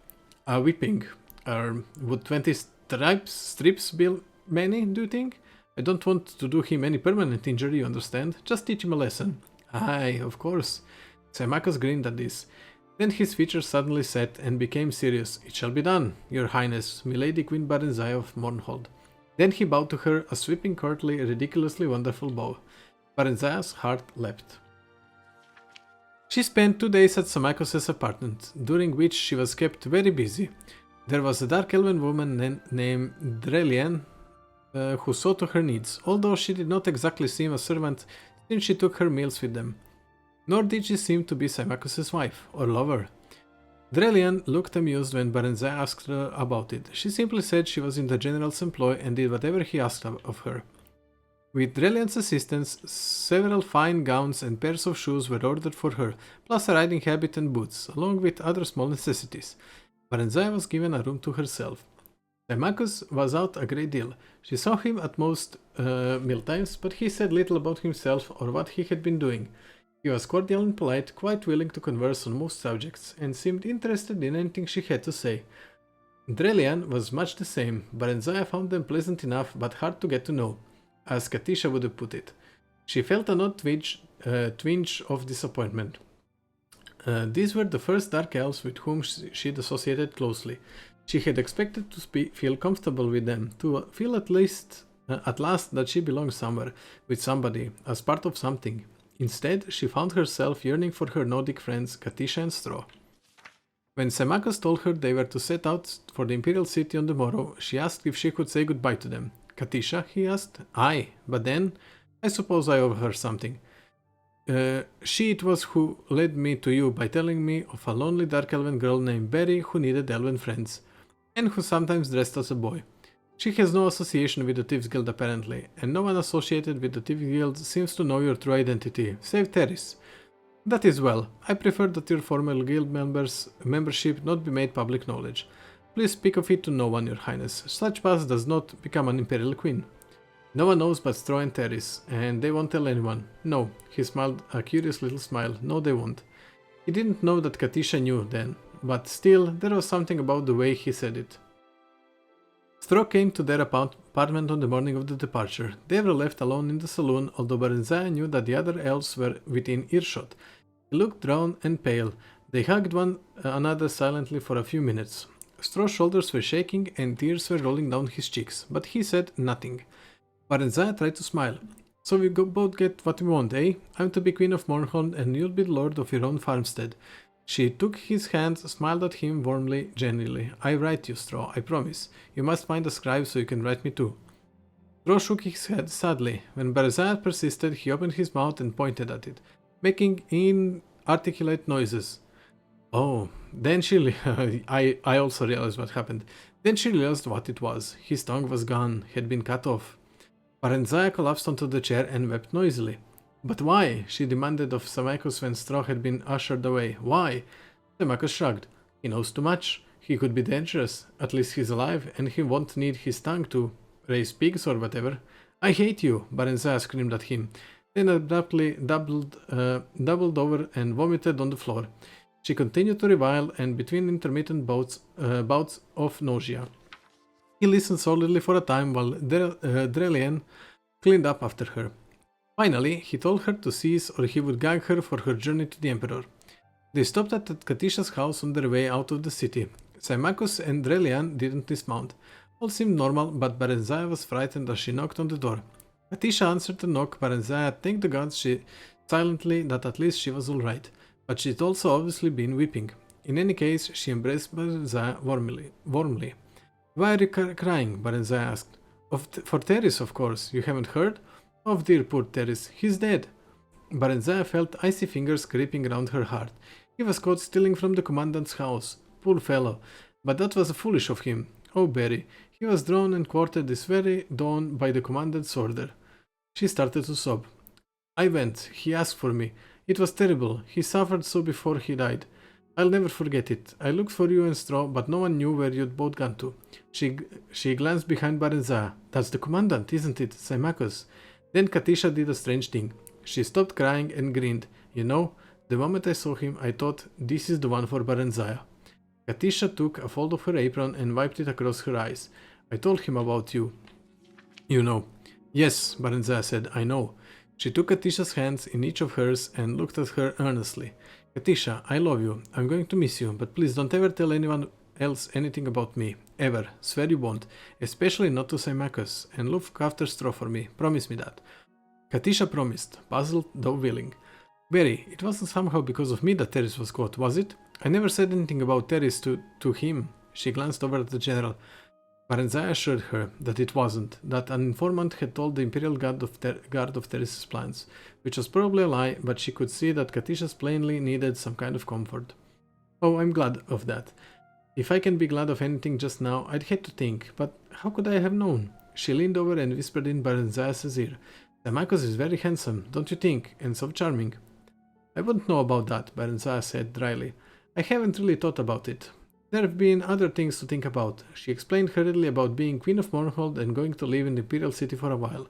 A whipping. Would 20 strips be many, do you think? I don't want to do him any permanent injury, you understand? Just teach him a lesson. Aye, of course. Symmachus grinned at this. Then his features suddenly set and became serious. It shall be done, your highness, milady Queen Barenzaya of Mournhold. Then he bowed to her, a sweeping, courtly, ridiculously wonderful bow. Barenzaya's heart leapt. She spent 2 days at Symmachus' apartment, during which she was kept very busy. There was a dark elven woman named Drelian who saw to her needs, although she did not exactly seem a servant since she took her meals with them. Nor did she seem to be Symmachus' wife or lover. Drelian looked amused when Barenzaya asked her about it. She simply said she was in the general's employ and did whatever he asked of her. With Drelian's assistance, several fine gowns and pairs of shoes were ordered for her, plus a riding habit and boots, along with other small necessities. Barenzaya was given a room to herself. Symmachus was out a great deal. She saw him at most mealtimes, but he said little about himself or what he had been doing. He was cordial and polite, quite willing to converse on most subjects, and seemed interested in anything she had to say. Drelian was much the same. Barenzaya found them pleasant enough, but hard to get to know, as Katisha would have put it. She felt an odd twinge of disappointment. These were the first dark elves with whom she'd associated closely. She had expected to feel comfortable with them, to feel at last that she belonged somewhere, with somebody, as part of something. Instead, she found herself yearning for her Nordic friends, Katisha and Straw. When Symmachus told her they were to set out for the Imperial City on the morrow, she asked if she could say goodbye to them. Katisha, he asked. Aye, but then? I suppose I overheard something. She it was who led me to you by telling me of a lonely dark elven girl named Berry who needed elven friends, and who sometimes dressed as a boy. She has no association with the Thieves Guild apparently, and no one associated with the Thieves Guild seems to know your true identity, save Terris. That is well. I prefer that your former guild membership not be made public knowledge. Please speak of it to no one, your highness. Such pass does not become an imperial queen. No one knows but Straw and Terris, and they won't tell anyone. No, he smiled a curious little smile. No, they won't. He didn't know that Katisha knew then, but still, there was something about the way he said it. Straw came to their apartment on the morning of the departure. They were left alone in the saloon, although Barenzaya knew that the other elves were within earshot. He looked drawn and pale. They hugged one another silently for a few minutes. Straw's shoulders were shaking and tears were rolling down his cheeks, but he said nothing. Barenzaya tried to smile. So we both get what we want, eh? I'm to be Queen of Mournhold and you'll be the lord of your own farmstead. She took his hand, smiled at him warmly, genially. I write you, Straw, I promise. You must find a scribe so you can write me too. Straw shook his head sadly. When Barenzaya persisted, he opened his mouth and pointed at it, making inarticulate noises. Oh, then I also realized what happened. Then she realized what it was. His tongue was gone, had been cut off. Barenzaya collapsed onto the chair and wept noisily. But why? She demanded of Symmachus when Straw had been ushered away. Why? Symmachus shrugged. He knows too much. He could be dangerous. At least he's alive, and he won't need his tongue to raise pigs or whatever. I hate you, Barenzaya screamed at him, then abruptly doubled over and vomited on the floor. She continued to revile, and between intermittent bouts of nausea. He listened solidly for a time while Drelian cleaned up after her. Finally, he told her to cease or he would gag her for her journey to the Emperor. They stopped at Katisha's house on their way out of the city. Symmachus and Drelian didn't dismount. All seemed normal, but Barenzaya was frightened as she knocked on the door. Katisha answered the knock. Barenzaya thanked the gods silently that at least she was alright, but she'd also obviously been weeping. In any case, she embraced Barenzaya warmly. Why are you crying? Barenzaya asked. For Terris, of course. You haven't heard? Oh dear, poor Terris. He's dead. Barenzaya felt icy fingers creeping around her heart. He was caught stealing from the commandant's house. Poor fellow. But that was foolish of him. Oh, Barry. He was drawn and quartered this very dawn by the commandant's order. She started to sob. I went. He asked for me. It was terrible. He suffered so before he died. I'll never forget it. I looked for you and Straw, but no one knew where you'd both gone to. She glanced behind Barenzaya. That's the commandant, isn't it? Symmachus. Then Katisha did a strange thing. She stopped crying and grinned. You know, the moment I saw him, I thought, this is the one for Barenzaya. Katisha took a fold of her apron and wiped it across her eyes. I told him about you. You know. Yes, Barenzaya said, I know. She took Katisha's hands in each of hers and looked at her earnestly. Katisha, I love you. I'm going to miss you, but please don't ever tell anyone else anything about me. Ever. Swear you won't. Especially not to Symmachus. And look after Straw for me. Promise me that. Katisha promised, puzzled though willing. Barry, it wasn't somehow because of me that Terris was caught, was it? I never said anything about Terris to him. She glanced over at the general. Barenzaya assured her that it wasn't, that an informant had told the Imperial Guard of Terris' plans, which was probably a lie, but she could see that Katisha plainly needed some kind of comfort. Oh, I'm glad of that. If I can be glad of anything just now, I'd hate to think, but how could I have known? She leaned over and whispered in Barenzaya's ear. Symmachus is very handsome, don't you think, and so charming. I wouldn't know about that, Barenzaya said dryly. I haven't really thought about it. There have been other things to think about. She explained hurriedly about being Queen of Mournhold and going to live in the Imperial City for a while.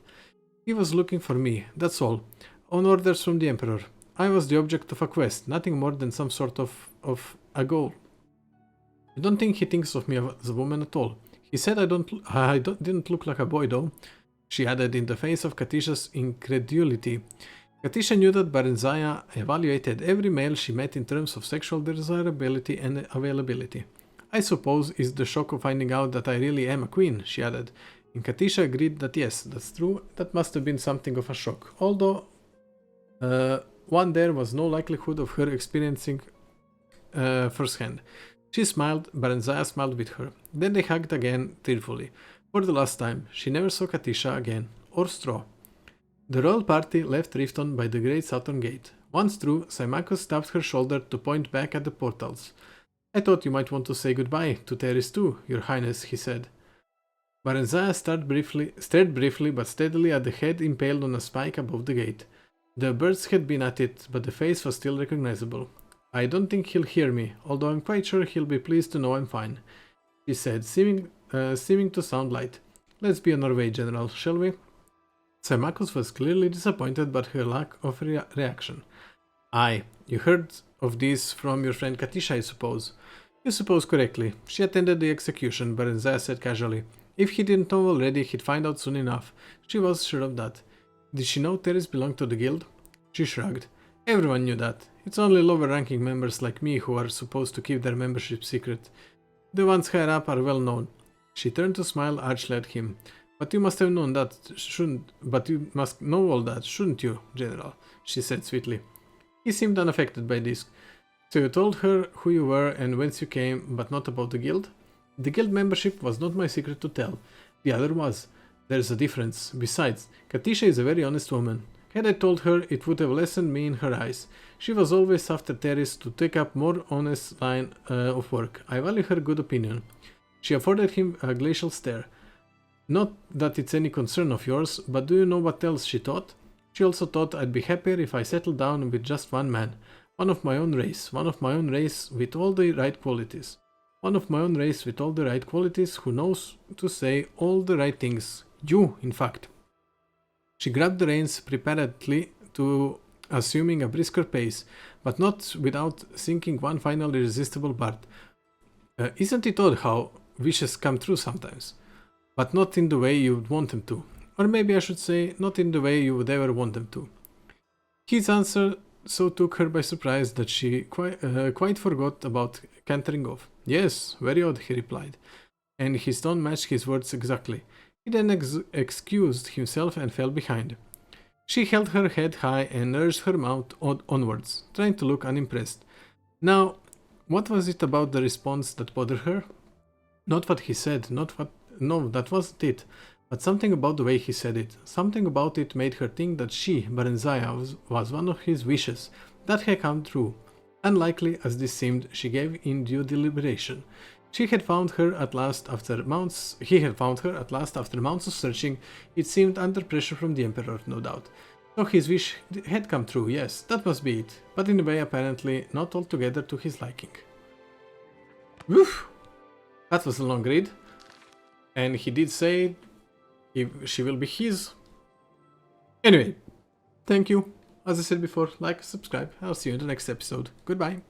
He was looking for me, that's all. On orders from the Emperor. I was the object of a quest, nothing more than some sort of a goal. I don't think he thinks of me as a woman at all. He said I didn't look like a boy though, she added in the face of Katisha's incredulity. Katisha knew that Barenzaya evaluated every male she met in terms of sexual desirability and availability. I suppose it's the shock of finding out that I really am a queen, she added. And Katisha agreed that yes, that's true, that must have been something of a shock, although one there was no likelihood of her experiencing firsthand. She smiled, Barenzaya smiled with her. Then they hugged again, tearfully. For the last time, she never saw Katisha again, or Straw. The royal party left Rifton by the great southern gate. Once through, Symmachus tapped her shoulder to point back at the portals. I thought you might want to say goodbye to Terris too, your highness, he said. Barenzaya stared briefly but steadily at the head impaled on a spike above the gate. The birds had been at it, but the face was still recognizable. I don't think he'll hear me, although I'm quite sure he'll be pleased to know I'm fine, she said, seeming to sound light. Let's be on our way, General, shall we? Symmachus was clearly disappointed by her lack of reaction. Aye, you heard of this from your friend Katisha, I suppose. You suppose correctly. She attended the execution, Barenzaya said casually. If he didn't know already, he'd find out soon enough. She was sure of that. Did she know Terris belonged to the guild? She shrugged. Everyone knew that. It's only lower-ranking members like me who are supposed to keep their membership secret. The ones higher up are well known. She turned to smile archly at him. But you must have known that, But you must know all that, shouldn't you, General? She said sweetly. He seemed unaffected by this. So you told her who you were and whence you came, but not about the guild? The guild membership was not my secret to tell. The other was. There's a difference. Besides, Katisha is a very honest woman. Had I told her, it would have lessened me in her eyes. She was always after Terris to take up more honest line of work. I value her good opinion. She afforded him a glacial stare. Not that it's any concern of yours, but do you know what else she thought? She also thought I'd be happier if I settled down with just one man. One of my own race with all the right qualities. One of my own race with all the right qualities who knows to say all the right things. You, in fact. She grabbed the reins preparedly to assuming a brisker pace, but not without sinking one final irresistible part. Isn't it odd how wishes come true sometimes? But not in the way you would want them to. Or maybe I should say, not in the way you would ever want them to. His answer so took her by surprise that she quite forgot about cantering off. Yes, very odd, he replied. And his tone matched his words exactly. He then excused himself and fell behind. She held her head high and urged her mouth onwards, trying to look unimpressed. Now, what was it about the response that bothered her? Not what he said, no, that wasn't it. But something about the way he said it, something about it made her think that she, Barenzaya, was one of his wishes that had come true. Unlikely as this seemed, she gave in due deliberation. He had found her at last after months of searching, it seemed, under pressure from the Emperor, no doubt. So his wish had come true, yes, that must be it, but in a way apparently not altogether to his liking. Woof! That was a long read. And he did say she will be his. Anyway, thank you. As I said before, like, subscribe. I'll see you in the next episode. Goodbye.